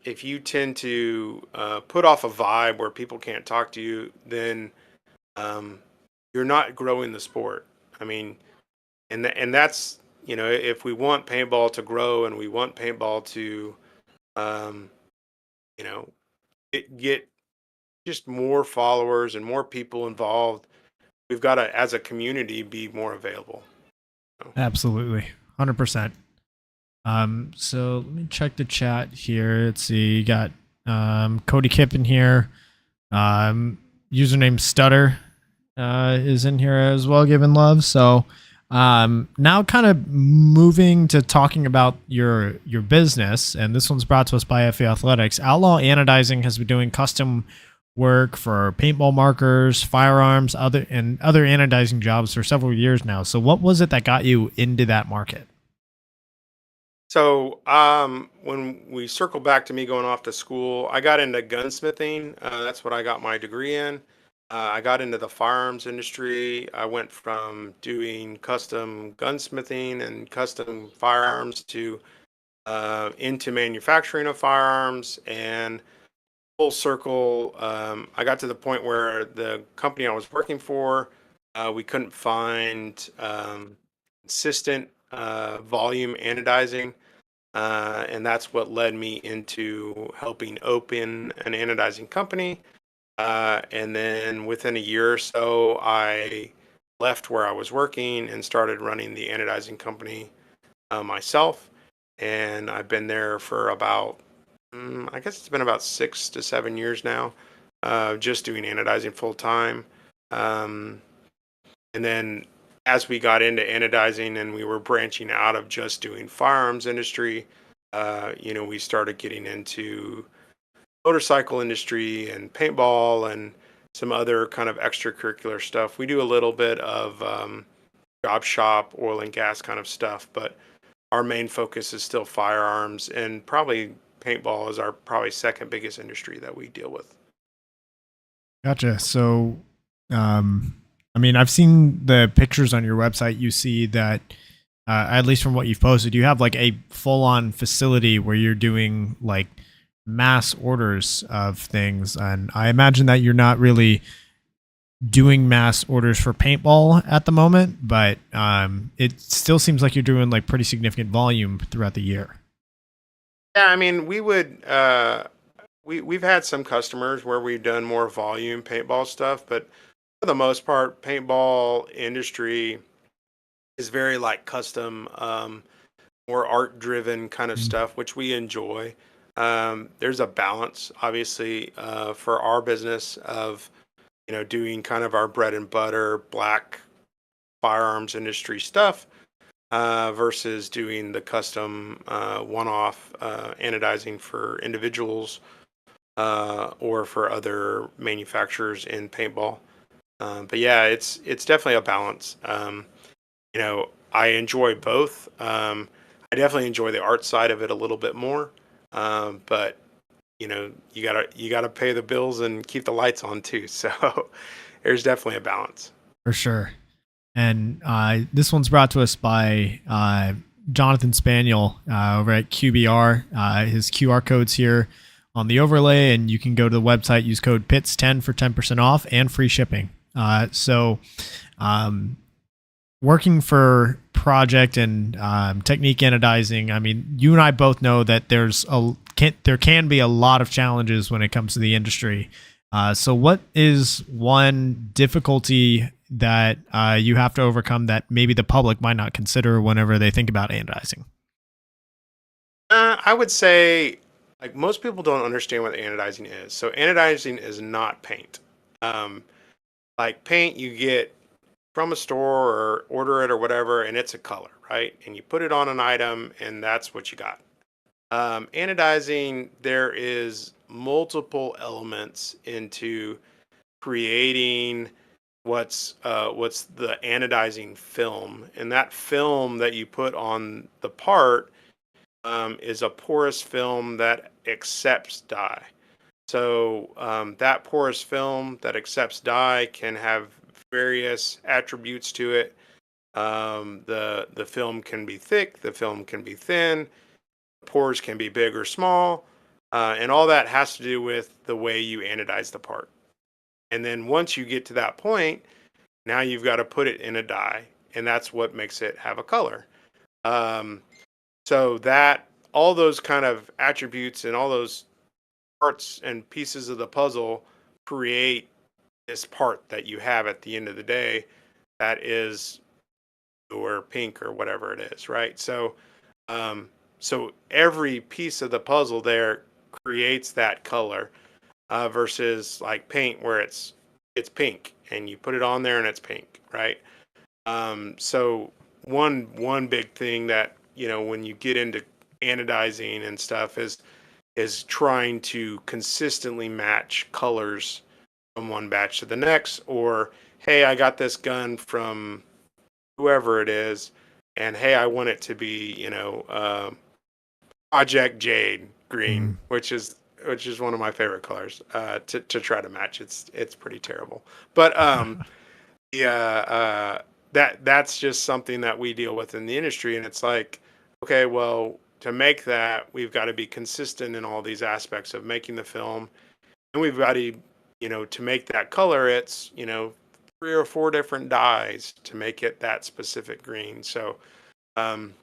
if you tend to put off a vibe where people can't talk to you, then you're not growing the sport. I mean, and that's, if we want paintball to grow and we want paintball to, you know, get just more followers and more people involved, we've got to, as a community, be more available. Absolutely. 100%. So let me check the chat here. Let's see. You got Cody Kipp in here. Username Stutter is in here as well, giving love. So now kind of moving to talking about your business, and this one's brought to us by FA Athletics. Outlaw Anodizing has been doing custom work for paintball markers, firearms, other anodizing jobs for several years now. So what was it that got you into that market? So when we circle back to me going off to school, I got into gunsmithing. That's what I got my degree in. I got into the firearms industry. I went from doing custom gunsmithing and custom firearms to into manufacturing of firearms, and full circle. I got to the point where the company I was working for, we couldn't find consistent volume anodizing, and that's what led me into helping open an anodizing company. And then within a year or so, I left where I was working and started running the anodizing company myself. And I've been there for about, I guess it's been about 6 to 7 years now, just doing anodizing full time. And then as we got into anodizing and we were branching out of just doing firearms industry, we started getting into motorcycle industry and paintball and some other kind of extracurricular stuff. We do a little bit of job shop, oil and gas kind of stuff, but our main focus is still firearms, and probably paintball is our probably second biggest industry that we deal with. Gotcha. So, I've seen the pictures on your website. You see that, at least from what you've posted, you have like a full-on facility where you're doing like mass orders of things. And I imagine that you're not really doing mass orders for paintball at the moment, but it still seems like you're doing like pretty significant volume throughout the year. Yeah, I mean, we would we've had some customers where we've done more volume paintball stuff, but for the most part, paintball industry is very like custom, more art driven kind of stuff, which we enjoy. There's a balance, obviously, for our business of, doing kind of our bread and butter black firearms industry stuff, versus doing the custom one-off anodizing for individuals or for other manufacturers in paintball. But yeah, it's definitely a balance. I enjoy both. I definitely enjoy the art side of it a little bit more. But you gotta pay the bills and keep the lights on too. So there's definitely a balance. For sure. And this one's brought to us by Jonathan Spaniel over at QBR. His QR code's here on the overlay, and you can go to the website, use code PITS10 for 10% off and free shipping. Working for Project and Technique Anodizing, I mean, you and I both know that there can be a lot of challenges when it comes to the industry. So what is one difficulty that you have to overcome that maybe the public might not consider whenever they think about anodizing? I would say, like, most people don't understand what anodizing is. So anodizing is not paint. Um, like paint, you get from a store or order it or whatever, and it's a color, right? And you put it on an item, and that's what you got. Anodizing, there is multiple elements into creating what's the anodizing film, and that film that you put on the part is a porous film that accepts dye. So that porous film that accepts dye can have various attributes to it. The film can be thick, the film can be thin, pores can be big or small, and all that has to do with the way you anodize the part. And then once you get to that point, now you've got to put it in a dye, and that's what makes it have a color. Um, so that all those kind of attributes and all those parts and pieces of the puzzle create this part that you have at the end of the day that is or pink or whatever it is, right? Um, so every piece of the puzzle there creates that color versus like paint where it's pink and you put it on there and it's pink, right? So one big thing that when you get into anodizing and stuff is trying to consistently match colors from one batch to the next, or hey, I got this gun from whoever it is, and hey, I want it to be Project Jade green, which is one of my favorite colors to try to match. It's pretty terrible, but yeah, that's just something that we deal with in the industry, and it's like, okay, well, to make that, we've got to be consistent in all these aspects of making the film, and we've got to, to make that color, it's 3 or 4 different dyes to make it that specific green. So um,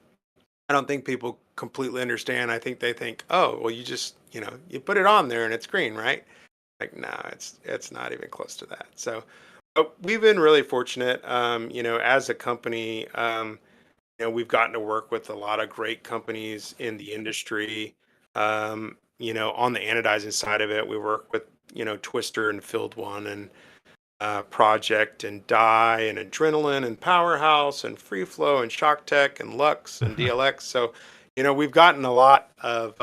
I don't think people completely understand. I think they think, oh, well, you just you put it on there and it's green, right? Like, no, it's not even close to that. So but we've been really fortunate, as a company. We've gotten to work with a lot of great companies in the industry. On the anodizing side of it, we work with Twister and Field One and Project and Dye and Adrenaline and Powerhouse and Free Flow and Shock Tech and Lux and DLX. So, we've gotten a lot of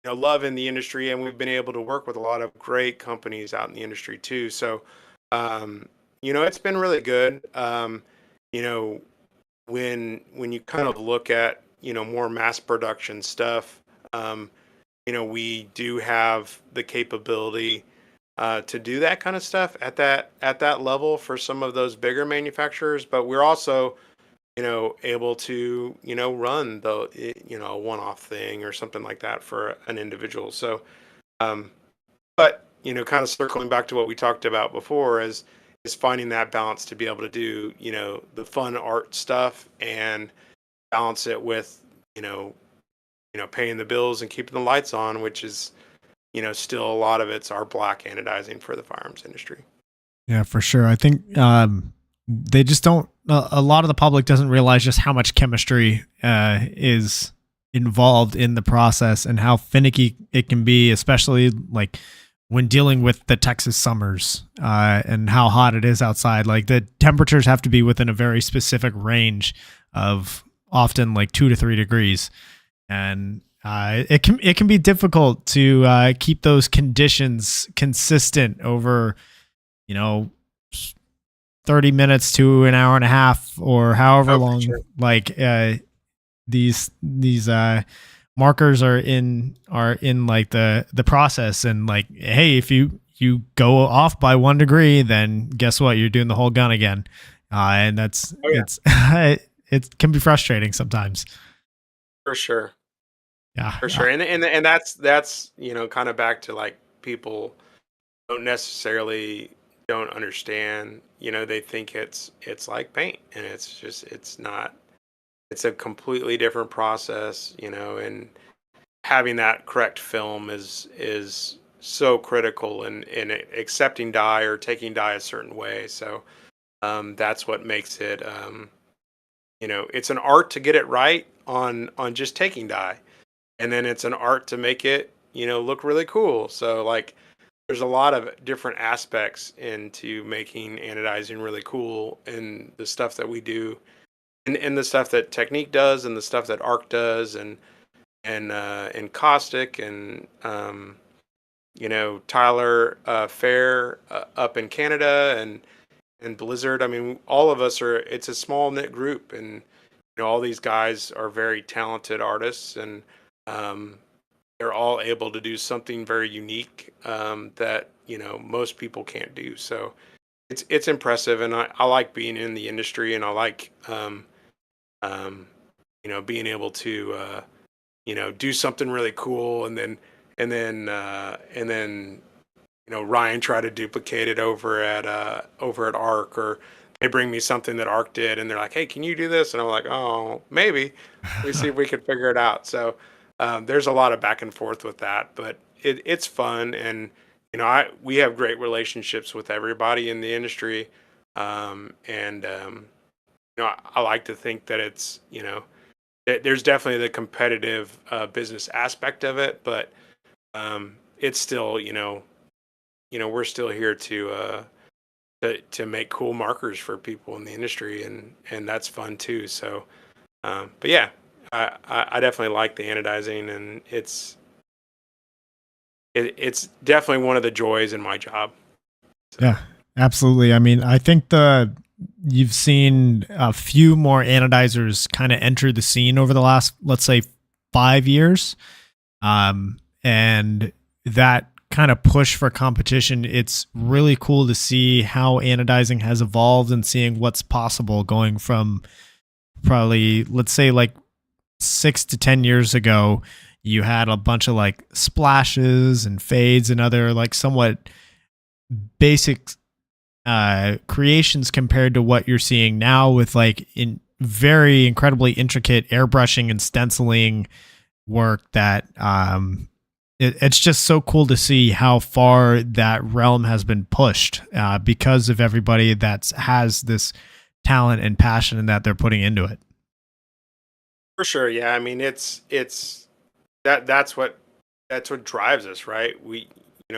love in the industry, and we've been able to work with a lot of great companies out in the industry too. So, it's been really good. You know, when you kind of look at more mass production stuff, we do have the capability to do that kind of stuff at that level for some of those bigger manufacturers, but we're also able to run a one-off thing or something like that for an individual. So um but kind of circling back to what we talked about before is finding that balance to be able to do the fun art stuff and balance it with paying the bills and keeping the lights on, which is still a lot of it's our black anodizing for the firearms industry. Yeah, for sure. I think they just don't. A lot of the public doesn't realize just how much chemistry is involved in the process and how finicky it can be, especially like when dealing with the Texas summers and how hot it is outside. Like the temperatures have to be within a very specific range of often like 2 to 3 degrees, and it can be difficult to keep those conditions consistent over 30 minutes to an hour and a half or however Oh, for long. sure. Like these markers are in like the process, and like, hey, if you go off by 1 degree, then guess what, you're doing the whole gun again, and that's Oh, yeah. it's it can be frustrating sometimes. For sure. Yeah, For sure. And that's kind of back to like people don't understand, they think it's like paint, and it's not. It's a completely different process, and having that correct film is so critical in accepting dye or taking dye a certain way. So that's what makes it, it's an art to get it right on just taking dye, and then it's an art to make it, look really cool. So like, there's a lot of different aspects into making anodizing really cool, and the stuff that we do, and the stuff that Technique does, and the stuff that Arc does, and Caustic, and Tyler Fair up in Canada, and Blizzard. I mean, all of us are. It's a small knit group, and all these guys are very talented artists, and they're all able to do something very unique that most people can't do. So it's impressive, and I like being in the industry, and I like being able to do something really cool, and then Ryan tried to duplicate it over at Arc, or they bring me something that Arc did, and they're like, "Hey, can you do this?" And I'm like, "Oh, maybe." We see if we can figure it out. So there's a lot of back and forth with that, but it's fun, and we have great relationships with everybody in the industry, and I like to think that it's there's definitely the competitive business aspect of it, but it's still we're still here to make cool markers for people in the industry, and that's fun too. So but yeah, I definitely like the anodizing, and it's definitely one of the joys in my job. So. Yeah, absolutely. I mean, I think you've seen a few more anodizers kind of enter the scene over the last, let's say, 5 years. And that kind of push for competition, it's really cool to see how anodizing has evolved and seeing what's possible going from probably, let's say, like 6 to 10 years ago. You had a bunch of like splashes and fades and other like somewhat basic creations compared to what you're seeing now with like in very incredibly intricate airbrushing and stenciling work that it's just so cool to see how far that realm has been pushed because of everybody that has this talent and passion and that they're putting into it. For sure, yeah. I mean, it's that's what drives us, right? We,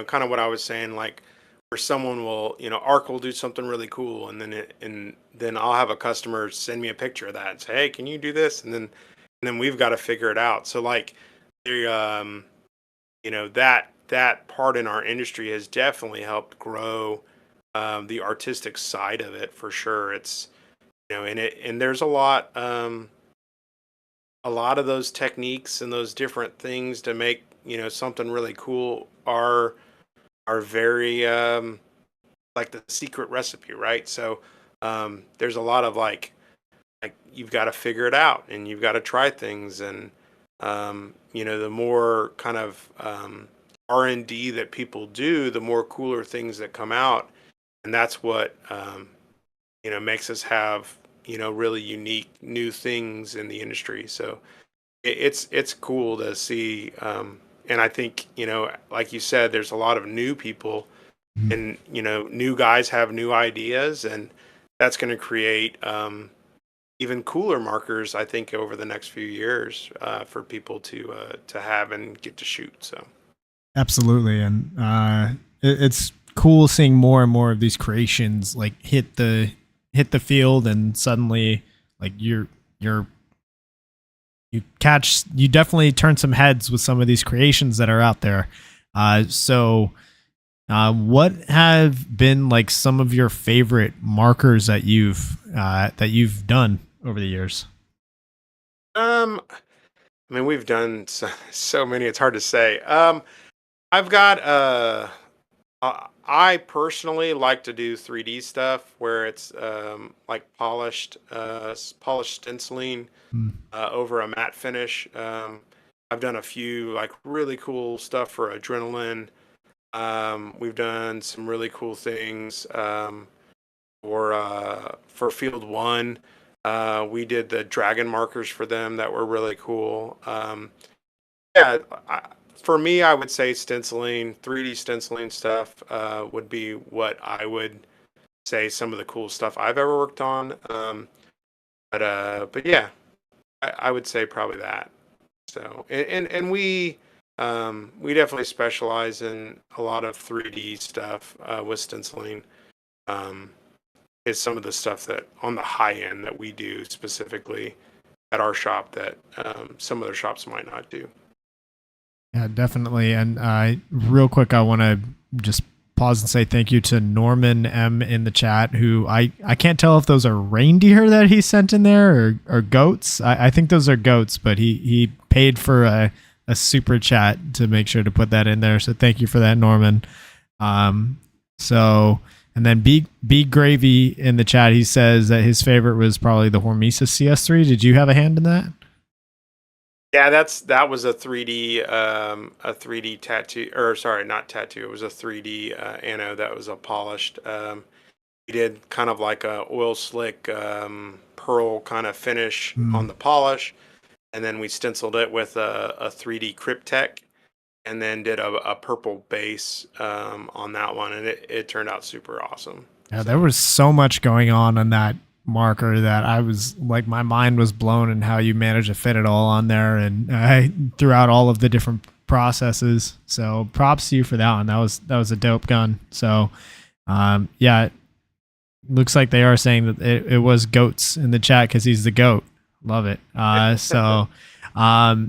kind of what I was saying, like, where someone will, Arc will do something really cool, and then I'll have a customer send me a picture of that and say, "Hey, can you do this?" And then we've got to figure it out. So like, that part in our industry has definitely helped grow the artistic side of it, for sure. It's and there's a lot of those techniques and those different things to make something really cool are very like the secret recipe, right? So there's a lot of like you've got to figure it out, and you've got to try things, and the more kind of R&D that people do, the more cooler things that come out, and that's what makes us have really unique new things in the industry. So it's cool to see, and I think like you said, there's a lot of new people, and new guys have new ideas, and that's going to create even cooler markers, I think, over the next few years for people to have and get to shoot. So Absolutely, and it's cool seeing more and more of these creations like hit the field, and suddenly like you definitely turn some heads with some of these creations that are out there. So what have been like some of your favorite markers that you've done over the years? I mean, we've done so many, it's hard to say. I've got I personally like to do 3D stuff where it's like polished stenciling over a matte finish. I've done a few like really cool stuff for Adrenaline. We've done some really cool things for Field One. We did the dragon markers for them that were really cool. Yeah, For me, I would say stenciling, 3D stenciling stuff would be what I would say some of the cool stuff I've ever worked on. But yeah, I would say probably that. So and we definitely specialize in a lot of 3D stuff with stenciling. Um, is some of the stuff that on the high end that we do specifically at our shop that some other shops might not do. Yeah, definitely. And real quick, I want to just pause and say thank you to Norman M in the chat, who I can't tell if those are reindeer that he sent in there or goats. I think those are goats, but he paid for a super chat to make sure to put that in there. So thank you for that, Norman. And then B Gravy in the chat, he says that his favorite was probably the Hormesis CS3. Did you have a hand in that? Yeah, that was a 3D tattoo, or sorry, not tattoo. It was a 3D anode that was a polished. We did kind of like a oil slick pearl kind of finish on the polish, and then we stenciled it with a 3D Cryptek, and then did a purple base on that one, and it turned out super awesome. Yeah, there was so much going on that marker that I was like, my mind was blown in how you managed to fit it all on there and throughout all of the different processes. So props to you for that one. That was a dope gun. So yeah, it looks like they are saying that it was goats in the chat because he's the goat. Love it.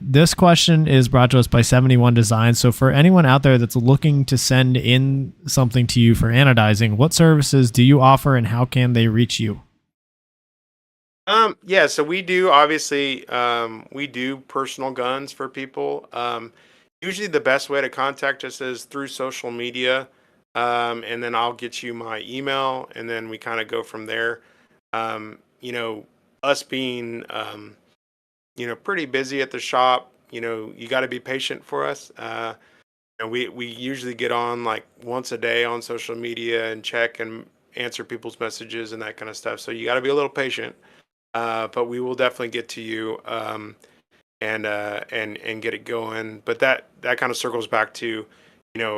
This question is brought to us by 71 Design. So for anyone out there that's looking to send in something to you for anodizing, what services do you offer and how can they reach you? Yeah, so we do obviously we do personal guns for people. Usually the best way to contact us is through social media. And then I'll get you my email and then we kind of go from there. Us being pretty busy at the shop, you got to be patient for us. We usually get on like once a day on social media and check and answer people's messages and that kind of stuff. So you got to be a little patient. But we will definitely get to you and get it going. But that kind of circles back to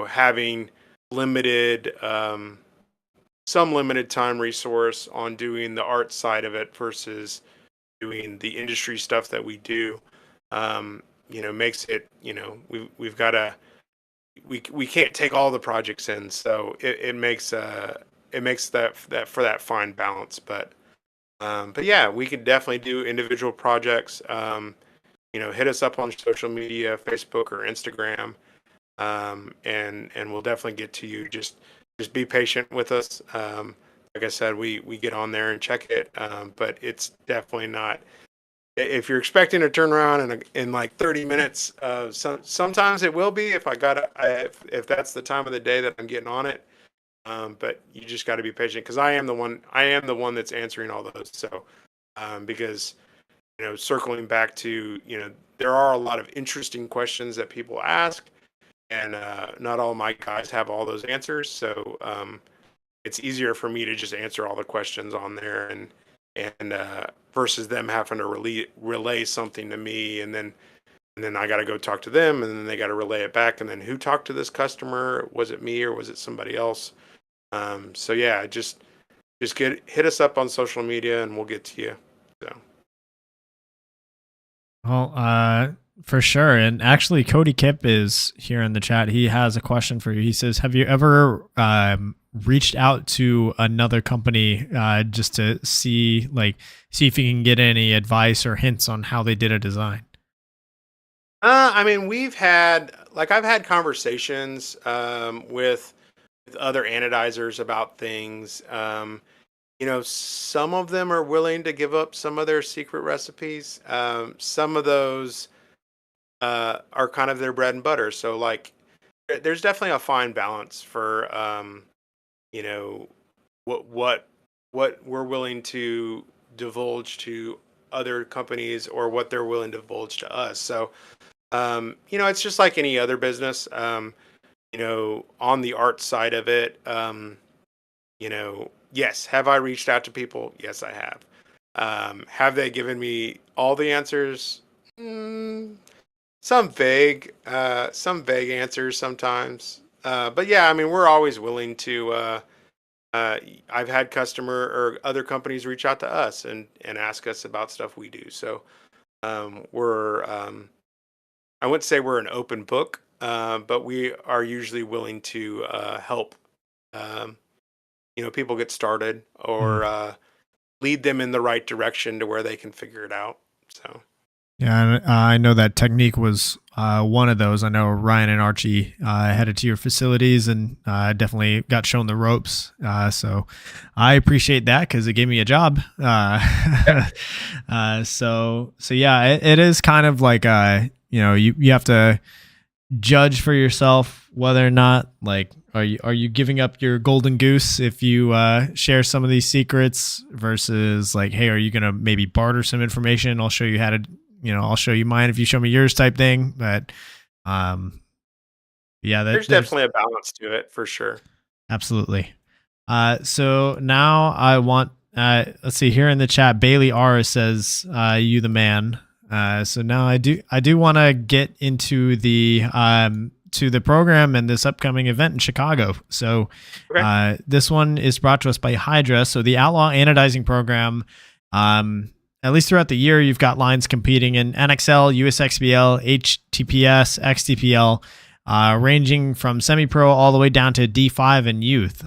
having limited some limited time resource on doing the art side of it versus doing the industry stuff that we do. Makes it we've got to we can't take all the projects in, so it makes that for that fine balance, but yeah, we could definitely do individual projects. Hit us up on social media, Facebook or Instagram, and we'll definitely get to you. Just be patient with us. Like I said, we get on there and check it, but it's definitely not. If you're expecting a turnaround in like 30 minutes, sometimes it will be if if that's the time of the day that I'm getting on it. But you just got to be patient because I am the one that's answering all those. So, because, circling back to, there are a lot of interesting questions that people ask and, not all my guys have all those answers. So, it's easier for me to just answer all the questions on there and versus them having to relay something to me and then I got to go talk to them and then they got to relay it back. And then who talked to this customer? Was it me or was it somebody else? So yeah, just hit us up on social media and we'll get to you. So. Well, for sure. And actually Cody Kipp is here in the chat. He has a question for you. He says, have you ever reached out to another company just to see if you can get any advice or hints on how they did a design? I mean, I've had conversations with other anodizers about things. Some of them are willing to give up some of their secret recipes. Some of those are kind of their bread and butter. So there's definitely a fine balance for what we're willing to divulge to other companies or what they're willing to divulge to us. So it's just like any other business. On the art side of it, yes. Have I reached out to people? Yes, I have. Have they given me all the answers? some vague answers sometimes. But yeah, I mean, we're always willing to. I've had customer or other companies reach out to us and ask us about stuff we do. So we're I wouldn't say we're an open book, but we are usually willing to help. Um, people get started Mm. or lead them in the right direction to where they can figure it out. So. Yeah, and I know that technique was one of those. I know Ryan and Archie headed to your facilities and definitely got shown the ropes. So I appreciate that because it gave me a job. So yeah, it is kind of like you have to judge for yourself whether or not like are you giving up your golden goose if you share some of these secrets versus like, hey, are you gonna maybe barter some information? I'll show you how to, I'll show you mine if you show me yours type thing. But um yeah, There's there's definitely a balance to it for sure. absolutely. So now I want, let's see here in the chat, Bailey R says, you the man. So now I do want to get into to the program and this upcoming event in Chicago. So, Okay. this one is brought to us by Hydra. So the Outlaw Anodizing program, at least throughout the year, you've got lines competing in NXL, USXBL, HTPS, XTPL, ranging from semi-pro all the way down to D5 and youth.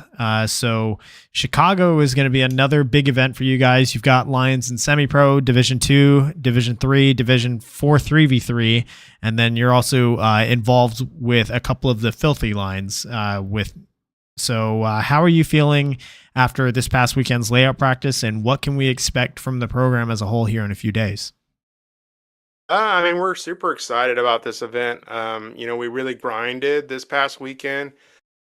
So Chicago is going to be another big event for you guys. You've got lines in semi-pro, Division 2, Division 3, Division 4 3v3, and then you're also involved with a couple of the filthy lines with. So how are you feeling after this past weekend's layout practice, and what can we expect from the program as a whole here in a few days? I mean, we're super excited about this event. We really grinded this past weekend.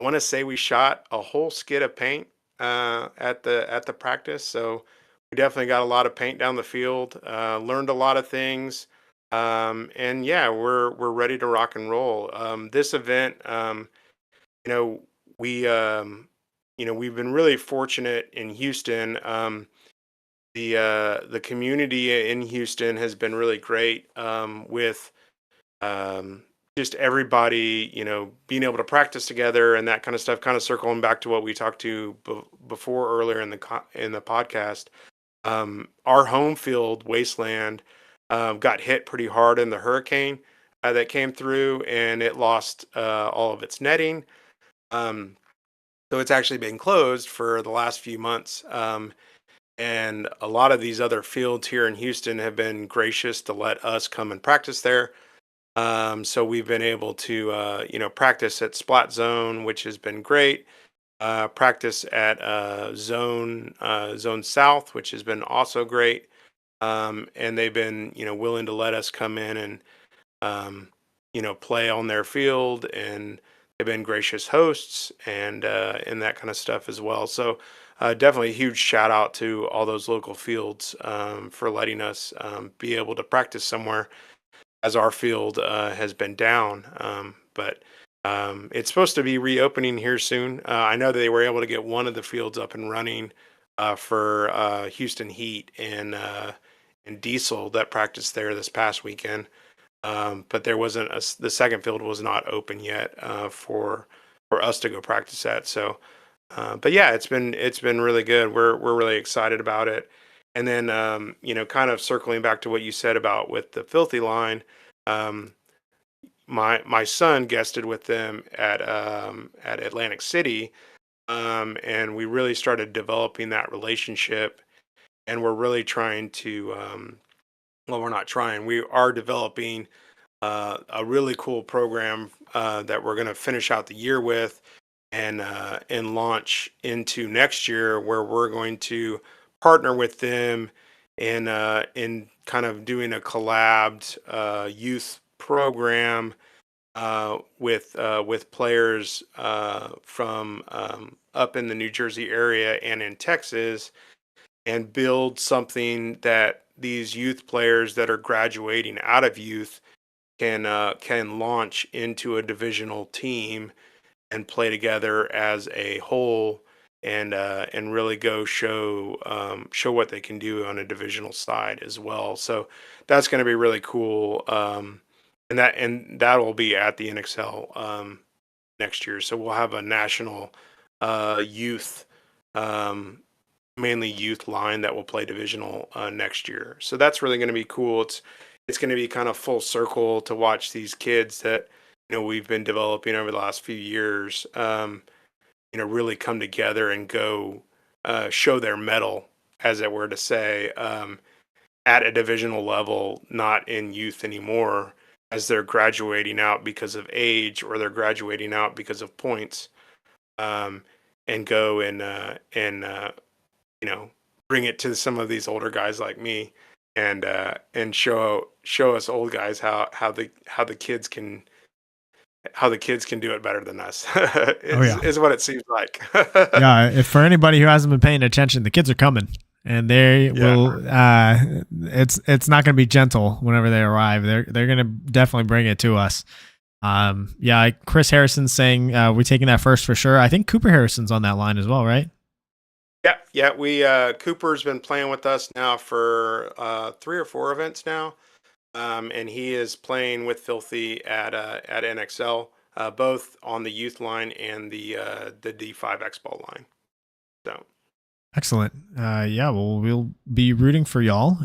I want to say we shot a whole skid of paint at the practice, so we definitely got a lot of paint down the field. Learned a lot of things, and yeah, we're ready to rock and roll. This event, you know, we've been really fortunate in Houston. The community in Houston has been really great with um, just everybody, being able to practice together and that kind of stuff. Kind of circling back to what we talked to before earlier in the podcast. Our home field wasteland got hit pretty hard in the hurricane that came through, and it lost all of its netting. Um, so it's actually been closed for the last few months. And a lot of these other fields here in Houston have been gracious to let us come and practice there. So we've been able to, practice at Splat Zone, which has been great. Practice at Zone South, which has been also great. And they've been, willing to let us come in and, play on their field, and they've been gracious hosts and that kind of stuff as well. So definitely a huge shout out to all those local fields for letting us be able to practice somewhere as our field has been down. But it's supposed to be reopening here soon. I know that they were able to get one of the fields up and running for Houston Heat and Diesel that practiced there this past weekend. But there wasn't the second field was not open yet for us to go practice at. So, but yeah, it's been really good. We're really excited about it. And then kind of circling back to what you said about with the filthy line, um, my son guested with them at Atlantic City, and we really started developing that relationship. And we're really trying to, well, we're not trying. We are developing a really cool program that we're going to finish out the year with, and launch into next year, where we're going to partner with them in kind of doing a collabed youth program with players from up in the New Jersey area and in Texas, and build something that these youth players that are graduating out of youth can launch into a divisional team and play together as a whole, and really go show what they can do on a divisional side as well. So that's going to be really cool. and that will be at the NXL next year. So we'll have a national youth, um, mainly youth line that will play divisional next year. So that's really going to be cool. It's going to be kind of full circle to watch these kids that we've been developing over the last few years. Really come together and go show their mettle, as it were to say, at a divisional level, not in youth anymore, as they're graduating out because of age or they're graduating out because of points, um, and go and bring it to some of these older guys like me, and show us old guys how the kids can do it better than us. Is what it seems like. Yeah, if for anybody who hasn't been paying attention, the kids are coming, and they will. It's not going to be gentle whenever they arrive. They're going to definitely bring it to us. Chris Harrison's saying we're taking that first for sure. I think Cooper Harrison's on that line as well, right? Yeah. We Cooper's been playing with us now for 3 or 4 events now. And he is playing with Filthy at NXL, both on the youth line and the D5 X Ball line. So excellent. We'll be rooting for y'all.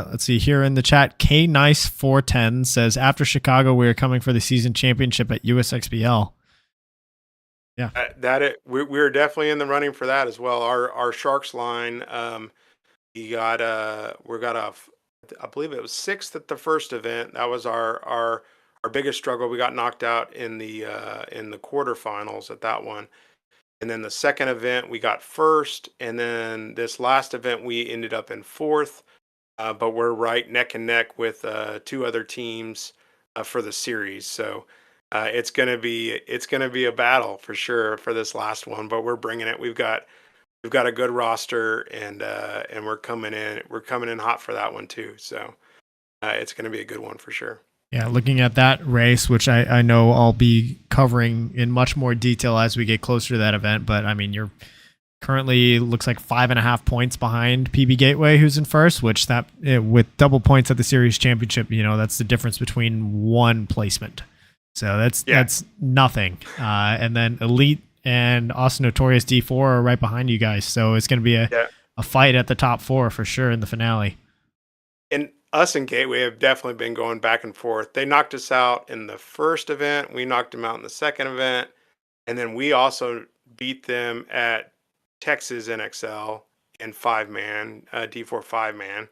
Let's see here in the chat. KNice410 says after Chicago, we are coming for the season championship at USXBL. Yeah, we're definitely in the running for that as well. Our Sharks line, I believe it was 6th at the first event. That was our biggest struggle. We got knocked out in the quarterfinals at that one. And then the second event we got first, and then this last event we ended up in 4th. But we're right neck and neck with 2 other teams for the series. So it's gonna be a battle for sure for this last one. But we're bringing it. We've got a good roster, and we're coming in hot for that one too. So it's going to be a good one for sure. Yeah, looking at that race, which I know I'll be covering in much more detail as we get closer to that event. But I mean, you're currently looks like 5.5 points behind PB Gateway, who's in first. Which with double points at the series championship, that's the difference between one placement. So that's nothing. And then Elite and Austin Notorious D4 are right behind you guys. So it's going to be a fight at the top 4 for sure in the finale. And us and Gateway have definitely been going back and forth. They knocked us out in the first event. We knocked them out in the second event. And then we also beat them at Texas NXL in 5-man, D4 5-man.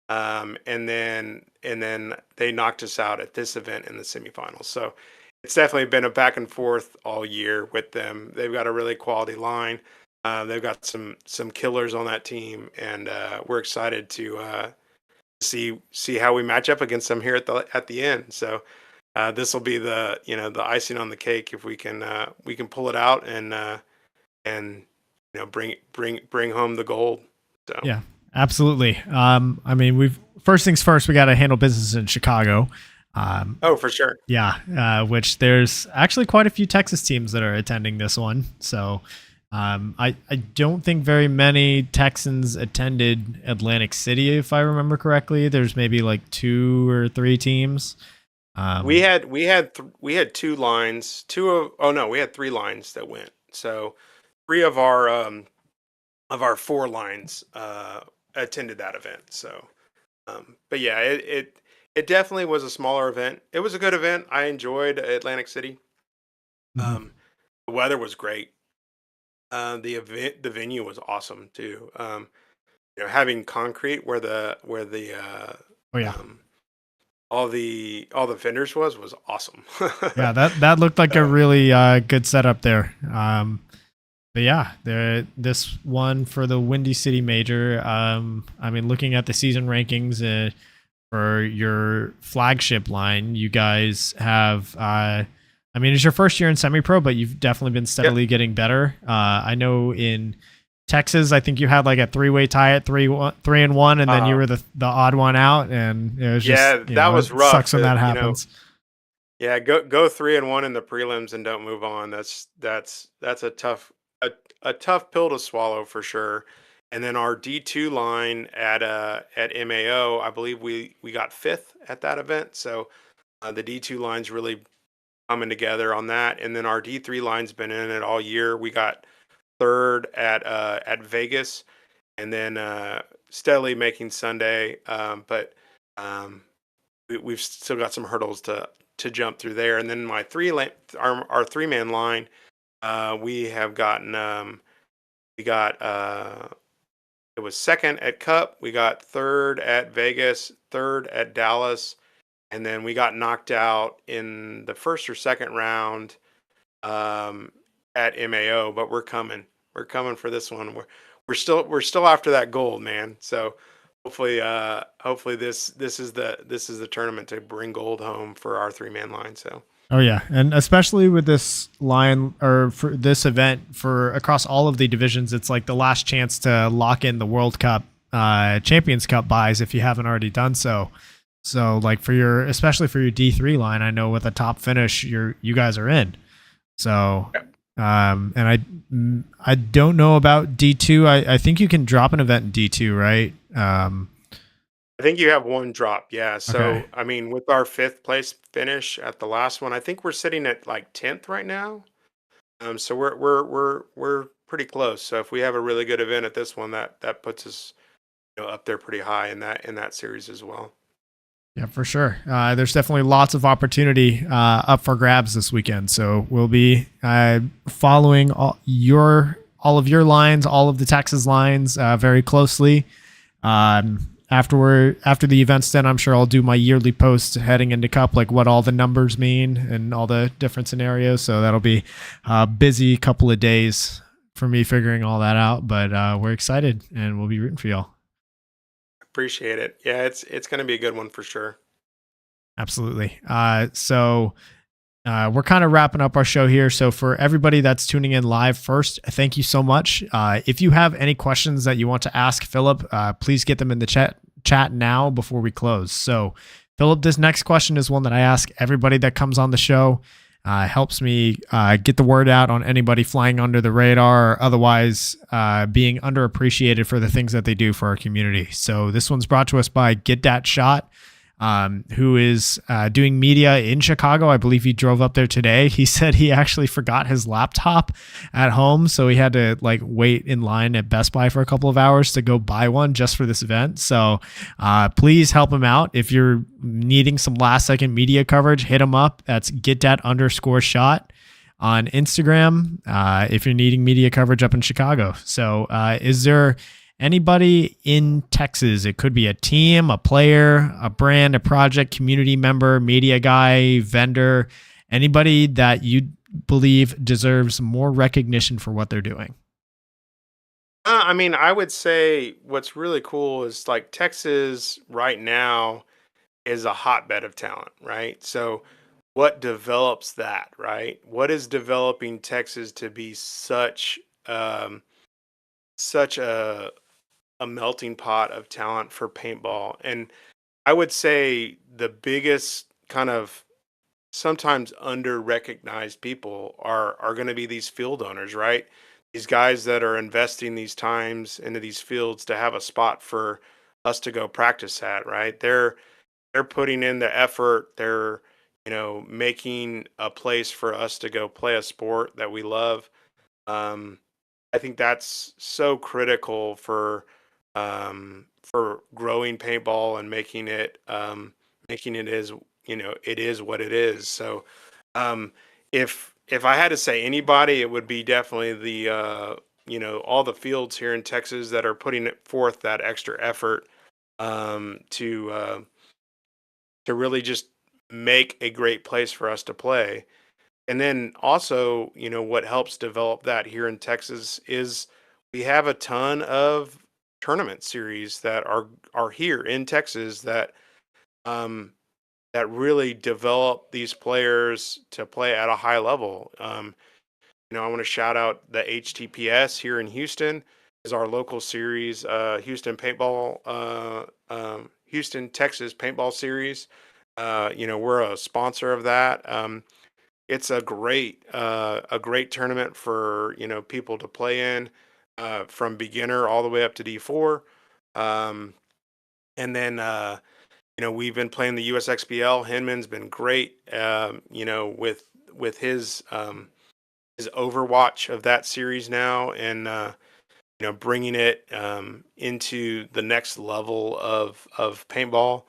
And then they knocked us out at this event in the semifinals. So it's definitely been a back and forth all year with them. They've got a really quality line. They've got some killers on that team, and we're excited to see how we match up against them here at the end. So this will be the icing on the cake if we can pull it out and bring home the gold. So yeah, absolutely. I mean, first things first, we got to handle business in Chicago. For sure. Yeah, which there's actually quite a few Texas teams that are attending this one. So I don't think very many Texans attended Atlantic City, if I remember correctly. There's maybe like 2 or 3 teams. We had 2 lines. We had 3 lines that went. So 3 of our 4 lines attended that event. So, but yeah, it definitely was a smaller event. It was a good event. I enjoyed Atlantic City. The weather was great. The venue was awesome too. Having concrete where the all the vendors was awesome. Yeah, that looked like a really good setup there. But yeah, this one for the Windy City Major. I mean, looking at the season rankings for your flagship line, you guys have. I mean, it's your first year in semi-pro, but you've definitely been steadily getting better. I know in Texas, I think you had like a 3-way tie at 3-1, and then you were the odd one out, and it was just that was rough. Sucks when that happens. Go 3-1 in the prelims and don't move on. That's a tough pill to swallow for sure. And then our D2 line at MAO, I believe we got 5th at that event. So The D2 line's really coming together on that, and then our D3 line's been in it all year. We got third at Vegas, and then steadily making Sunday. But we've still got some hurdles to jump through there. And then our 3-man line, we have gotten we got it was second at Cup, we got third at Vegas, third at Dallas, and then we got knocked out in the first or second round um, at MAO. But we're coming for this one. We're still after that gold, man. So hopefully this is the tournament to bring gold home for our 3-man line. So Oh yeah, and especially with this line or for this event for across all of the divisions, it's like the last chance to lock in the World Cup, Champions Cup buys if you haven't already done so. So like especially for your D3 line, I know with a top finish, you guys are in. So, and I don't know about D2. I think you can drop an event in D2, right? I think you have one drop. Yeah. So, Okay. I mean, with our 5th place finish at the last one, I think we're sitting at like 10th right now. So we're pretty close. So if we have a really good event at this one, that puts us, up there pretty high in that series as well. Yeah, for sure. There's definitely lots of opportunity up for grabs this weekend. So we'll be following all of your lines, all of the Texas lines very closely. After the event's done, I'm sure I'll do my yearly post heading into Cup, like what all the numbers mean and all the different scenarios. So that'll be a busy couple of days for me figuring all that out. But we're excited and we'll be rooting for y'all. Appreciate it. Yeah, it's going to be a good one for sure. Absolutely. So we're kind of wrapping up our show here. So for everybody that's tuning in live, first, thank you so much. If you have any questions that you want to ask Philip, please get them in the chat now before we close. So Philip, this next question is one that I ask everybody that comes on the show. Helps me get the word out on anybody flying under the radar or otherwise being underappreciated for the things that they do for our community. So this one's brought to us by Get That Shot, who is doing media in Chicago. I believe he drove up there today. He said he actually forgot his laptop at home, so he had to like wait in line at Best Buy for a couple of hours to go buy one just for this event. So please help him out. If you're needing some last second media coverage, hit him up. That's GetThat_shot on Instagram if you're needing media coverage up in Chicago. So is there anybody in Texas? It could be a team, a player, a brand, a project, community member, media guy, vendor, anybody that you believe deserves more recognition for what they're doing. I mean, I would say what's really cool is like Texas right now is a hotbed of talent, right? So what develops that, right? What is developing Texas to be such a melting pot of talent for paintball? And I would say the biggest kind of sometimes under recognized people are going to be these field owners, right? These guys that are investing these times into these fields to have a spot for us to go practice at, right? They're putting in the effort. They're, making a place for us to go play a sport that we love. Um, I think that's so critical for growing paintball and making it is it is what it is. So um, if I had to say anybody, it would be definitely the all the fields here in Texas that are putting it forth that extra effort to really just make a great place for us to play. And then also, what helps develop that here in Texas is we have a ton of tournament series that are here in Texas um, that really develop these players to play at a high level. I want to shout out the HTPS here in Houston is our local series, Houston, Texas Paintball Series. We're a sponsor of that. It's a great tournament for people to play in from beginner all the way up to D4, and then we've been playing the USXBL. Hinman's been great, with his Overwatch of that series now, and bringing it into the next level of paintball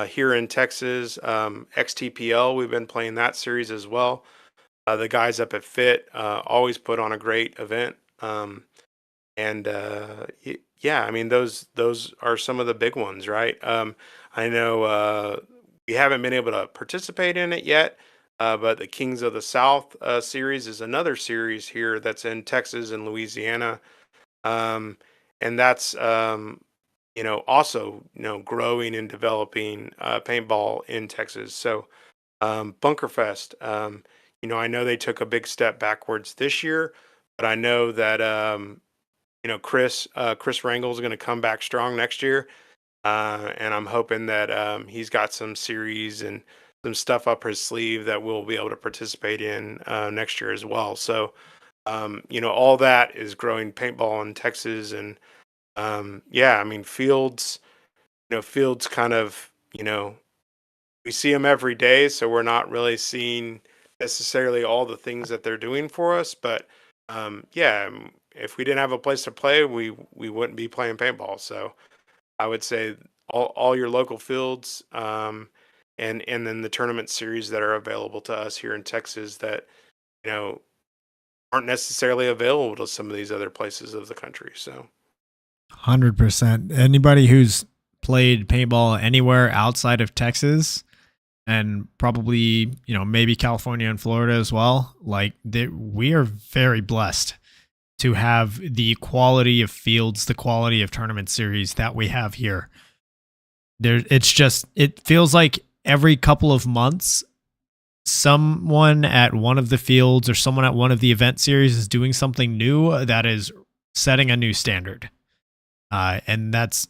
here in Texas. XTPL, we've been playing that series as well. The guys up at Fit always put on a great event. And yeah, I mean those are some of the big ones, right? I know we haven't been able to participate in it yet, but the Kings of the South series is another series here that's in Texas and Louisiana, and that's also growing and developing paintball in Texas. So Bunkerfest, I know they took a big step backwards this year, but I know that Chris Rangel is going to come back strong next year, and I'm hoping that he's got some series and some stuff up his sleeve that we'll be able to participate in next year as well. So all that is growing paintball in Texas, and yeah, I mean Fields, Fields kind of, we see them every day, so we're not really seeing necessarily all the things that they're doing for us, but yeah, if we didn't have a place to play, we wouldn't be playing paintball. So I would say all your local fields, and then the tournament series that are available to us here in Texas that aren't necessarily available to some of these other places of the country. So 100%. Anybody who's played paintball anywhere outside of Texas, and probably, maybe California and Florida as well, like we are very blessed to have the quality of fields, the quality of tournament series that we have here. It feels like every couple of months, someone at one of the fields or someone at one of the event series is doing something new that is setting a new standard. And that's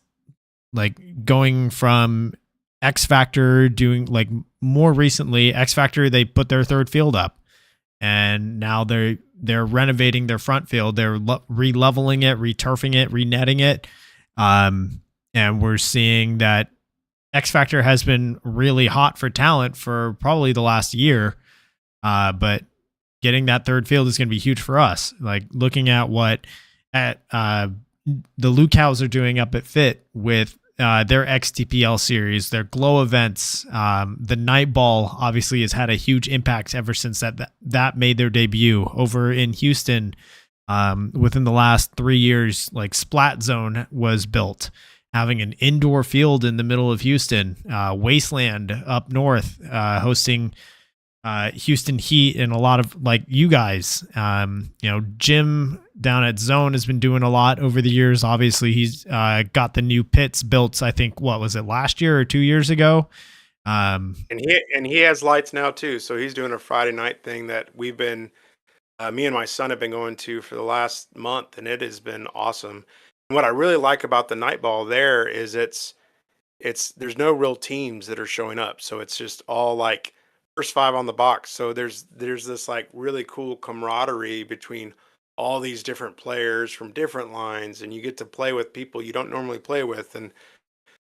like going from X Factor doing, like, more recently, X Factor, they put their third field up, and now they're renovating their front field. They're re-leveling it, returfing it, re-netting it. And we're seeing that X Factor has been really hot for talent for probably the last year. But getting that third field is going to be huge for us. Like, looking at what the Lucows are doing up at Fit with their XTPL series, their Glow events, the Night Ball obviously has had a huge impact ever since that made their debut over in Houston. Within the last 3 years, like, Splat Zone was built, having an indoor field in the middle of Houston, Wasteland up north, hosting Houston Heat, and a lot of, like, you guys, Jim down at Zone has been doing a lot over the years. Obviously, he's got the new pits built, I think, what was it, last year or 2 years ago? And he has lights now too. So he's doing a Friday night thing that we've been, me and my son have been going to for the last month, and it has been awesome. And what I really like about the Night Ball there is there's no real teams that are showing up. So it's just all like first five on the box. So there's this, like, really cool camaraderie between all these different players from different lines, and you get to play with people you don't normally play with, and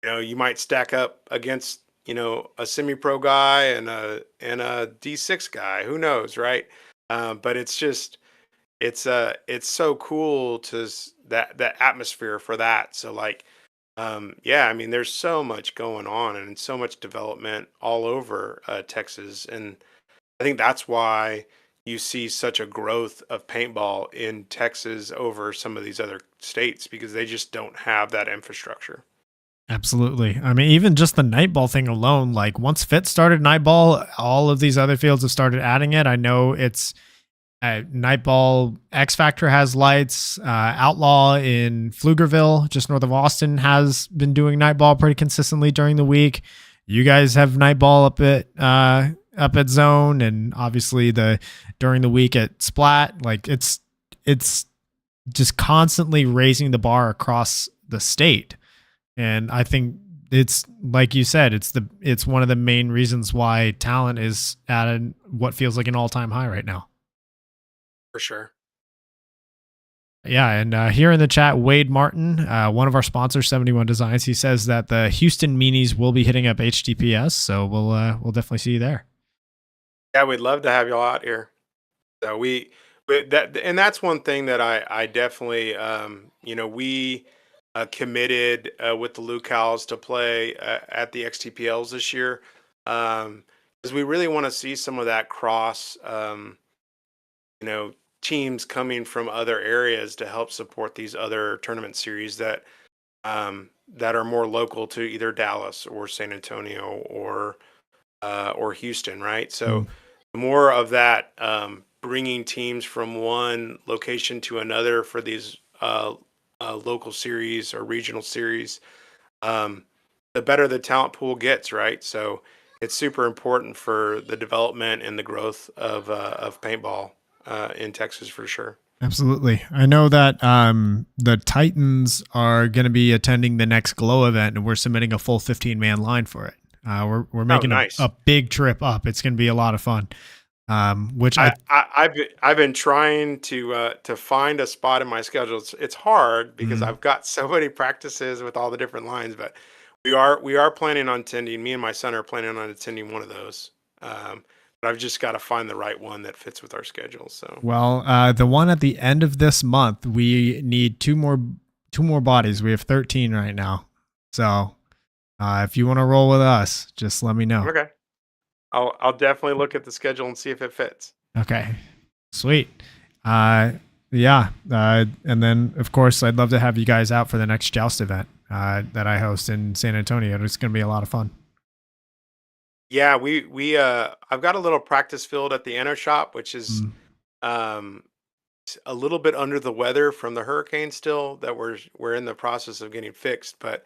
you might stack up against a semi-pro guy and a D6 guy, who knows, right? But it's so cool to that atmosphere for that. So, like, yeah, I mean, there's so much going on and so much development all over Texas, and I think that's why you see such a growth of paintball in Texas over some of these other states, because they just don't have that infrastructure. Absolutely. I mean, even just the Night Ball thing alone, like, once Fit started Night Ball, all of these other fields have started adding it. I know it's Night Ball, X Factor has lights. Outlaw in Pflugerville, just north of Austin, has been doing Night Ball pretty consistently during the week. You guys have Night Ball up at Zone, and obviously during the week at Splat. Like, it's just constantly raising the bar across the state. And I think it's, like you said, it's one of the main reasons why talent is at what feels like an all-time high right now. For sure. Yeah, and here in the chat, Wade Martin, one of our sponsors, 71 Designs, he says that the Houston Meanies will be hitting up HTTPS, so we'll definitely see you there. Yeah, we'd love to have y'all out here. So that's one thing that I definitely we committed with the locales to play at the XTPLs this year, because we really want to see some of that cross you know teams coming from other areas to help support these other tournament series that are more local to either Dallas or San Antonio or Houston, right? So Mm. more of that, bringing teams from one location to another for these local series or regional series, um, the better the talent pool gets, right? So it's super important for the development and the growth of paintball in Texas for sure. Absolutely. I know that the Titans are going to be attending the next Glow event, and we're submitting a full 15-man line for it. We're Oh, making nice. a big trip up. It's going to be a lot of fun. Which I I've been trying to find a spot in my schedule. It's hard because mm, I've got so many practices with all the different lines, but we are planning on attending. Me and my son are planning on attending one of those. But I've just got to find the right one that fits with our schedule. So well, the one at the end of this month, we need two more bodies. We have 13 right now. So if you want to roll with us, just let me know. okay, I'll definitely look at the schedule and see if it fits. Okay, sweet. Uh, yeah, and then of course I'd love to have you guys out for the next Joust event that I host in San Antonio. It's going to be a lot of fun. Yeah, we I've got a little practice field at the Anno shop, which is Mm, um a little bit under the weather from the hurricane still that we're in the process of getting fixed, but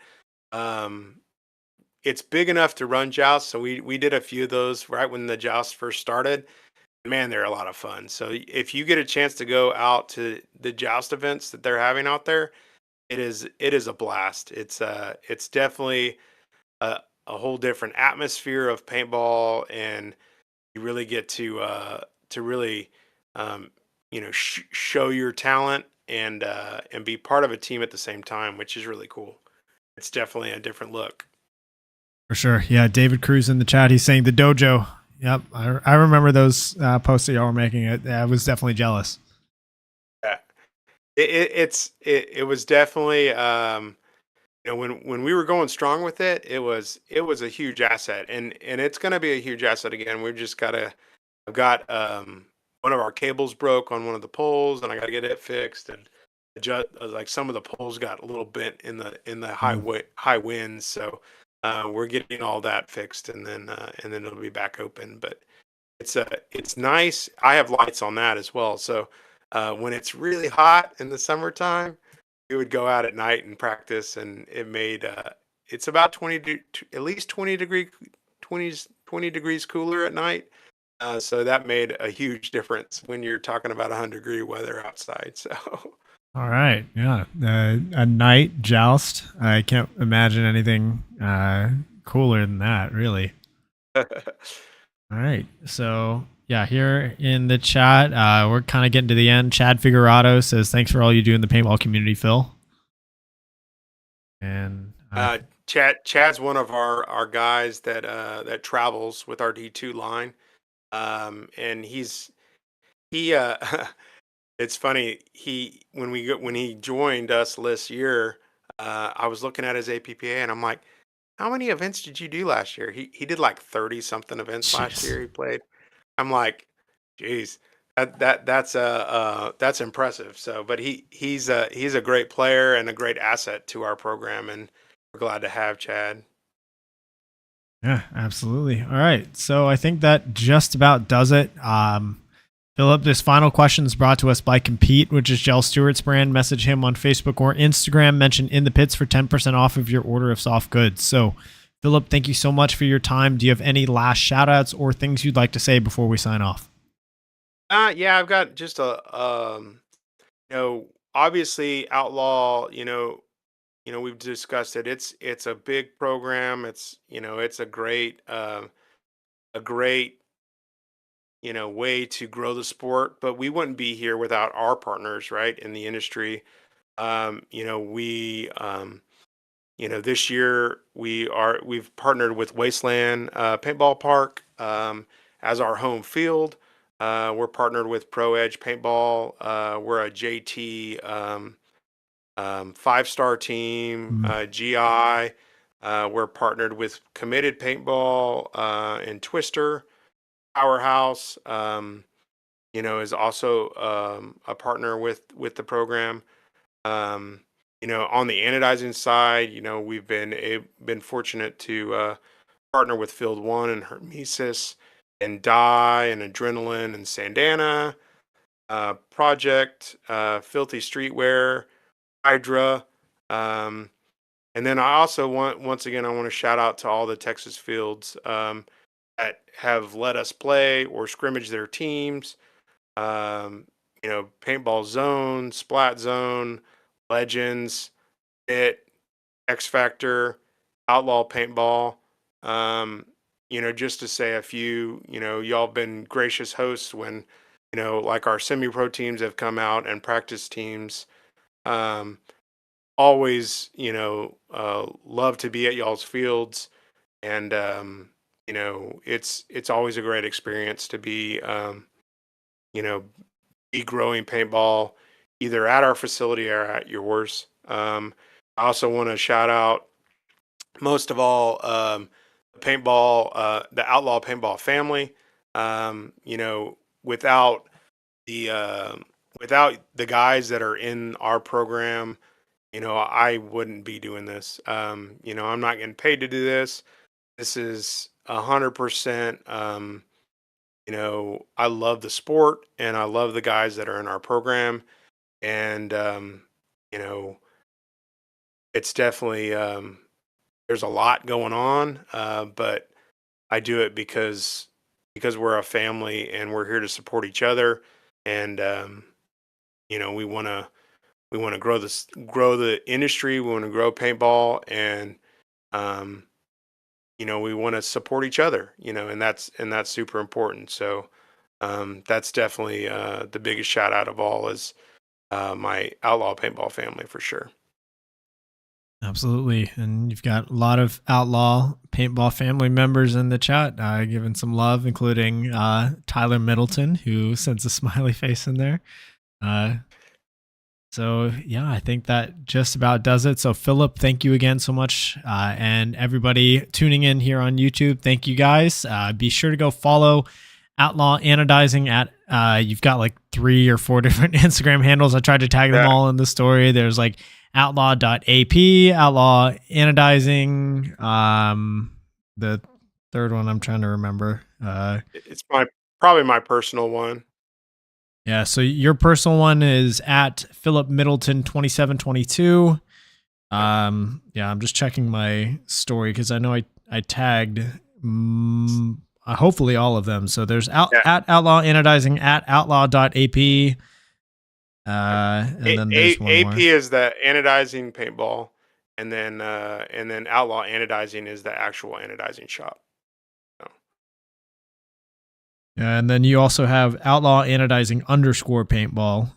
um it's big enough to run jousts. So we did a few of those right when the jousts first started. Man, they're a lot of fun. So if you get a chance to go out to the joust events that they're having out there, it is a blast. It's definitely a whole different atmosphere of paintball, and you really get to really um, show your talent and be part of a team at the same time, which is really cool. It's definitely a different look. for sure. Yeah, David Cruz in the chat. He's saying the dojo. Yep, I remember those posts that y'all were making. I was definitely jealous. Yeah. It was definitely when we were going strong with it, it was a huge asset, and it's going to be a huge asset again. We've just got to I've got one of our cables broke on one of the poles, and I got to get it fixed, and adjust, like some of the poles got a little bent in the Mm, high winds, so we're getting all that fixed, and then it'll be back open. But it's nice. I have lights on that as well, so when it's really hot in the summertime, we would go out at night and practice, and it's about at least 20 degrees cooler at night. So that made a huge difference when you're talking about 100-degree weather outside. So all right. Yeah. A night joust. I can't imagine anything cooler than that, really. All right. So, yeah, here in the chat, we're kind of getting to the end. Chad Figurado says, thanks for all you do in the paintball community, Phil. And Chad's one of our guys that travels with our D2 line, and he it's funny, when he joined us this year, I was looking at his APPA, and I'm like, how many events did you do last year? He did like 30 something events last jeez. year he played. I'm like, geez, that's impressive. So, but he's a great player and a great asset to our program, and we're glad to have Chad. Yeah, absolutely. All right. So I think that just about does it. Philip, this final question is brought to us by Compete, which is Jell Stewart's brand. Message him on Facebook or Instagram. Mention In the Pits for 10% off of your order of soft goods. So, Philip, thank you so much for your time. Do you have any last shout outs or things you'd like to say before we sign off? Yeah, I've got just obviously Outlaw, we've discussed it. It's a big program. It's a great way to grow the sport, but we wouldn't be here without our partners, right, in the industry. We this year we've partnered with Wasteland Paintball Park as our home field. We're partnered with Pro Edge Paintball. We're a JT 5-star team, GI. We're partnered with Committed Paintball and Twister. Powerhouse, is also a partner with the program. On the anodizing side, we've been fortunate to partner with Field One and Hermesis and Dye and Adrenaline and Sandana, Project, Filthy Streetwear, Hydra. And then I also once again, I want to shout out to all the Texas fields that have let us play or scrimmage their teams. Paintball Zone, Splat Zone, Legends, X Factor, Outlaw Paintball. Just to say a few, y'all been gracious hosts when, like our semi-pro teams have come out and practice teams. Always, love to be at y'all's fields, and it's always a great experience to be be growing paintball either at our facility or at yours. I also want to shout out most of all the Outlaw Paintball family. Without the guys that are in our program, I wouldn't be doing this. I'm not getting paid to do this. This is 100%. I love the sport and I love the guys that are in our program. And, it's definitely, there's a lot going on. But I do it because we're a family and we're here to support each other. And, we want to grow the industry. We want to grow paintball, and we want to support each other. And that's super important. So that's definitely the biggest shout out of all is my Outlaw Paintball family for sure. Absolutely. And you've got a lot of Outlaw Paintball family members in the chat giving some love, including Tyler Middleton, who sends a smiley face in there. So yeah, I think that just about does it. So Philip, thank you again so much. And everybody tuning in here on YouTube, thank you guys. Be sure to go follow Outlaw Anodizing at, you've got like 3 or 4 different Instagram handles. I tried to tag them all in the story. There's like outlaw.ap, Outlaw Anodizing. The third one I'm trying to remember. It's probably my personal one. Yeah, so your personal one is at Philip Middleton 2722. I'm just checking my story because I know I tagged hopefully all of them. So there's at Outlaw Anodizing, at outlaw.ap. And then there's one AP more. is the anodizing paintball, and then Outlaw Anodizing is the actual anodizing shop. And then you also have Outlaw Anodizing _paintball,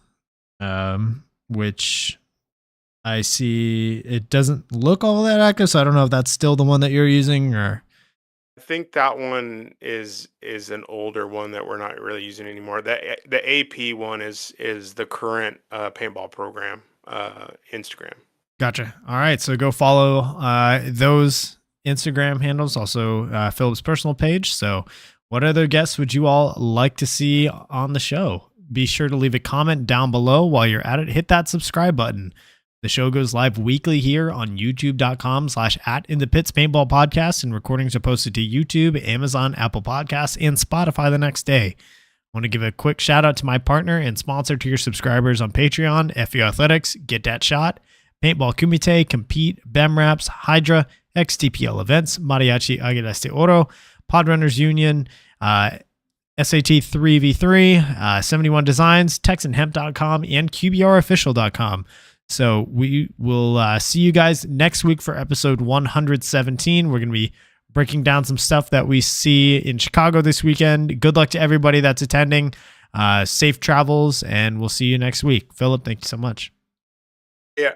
which I see it doesn't look all that active. So I don't know if that's still the one that you're using, or I think that one is an older one that we're not really using anymore. The AP one is the current paintball program Instagram. Gotcha. All right, so go follow those Instagram handles. Also, Philip's personal page. So, what other guests would you all like to see on the show? Be sure to leave a comment down below. While you're at it, hit that subscribe button. The show goes live weekly here on youtube.com/@inthepitspaintballpodcast, and recordings are posted to YouTube, Amazon, Apple Podcasts, and Spotify the next day. I want to give a quick shout out to my partner and sponsor to your subscribers on Patreon, FU Athletics, Get That Shot, Paintball Kumite, Compete, BEM Raps, Hydra, XTPL Events, Mariachi Águilas de Oro, Podrunners Union, SAT 3v3, 71 Designs, TexanHemp.com, and QBRofficial.com. So we will see you guys next week for episode 117. We're going to be breaking down some stuff that we see in Chicago this weekend. Good luck to everybody that's attending. Safe travels, and we'll see you next week. Philip, thank you so much. Yeah.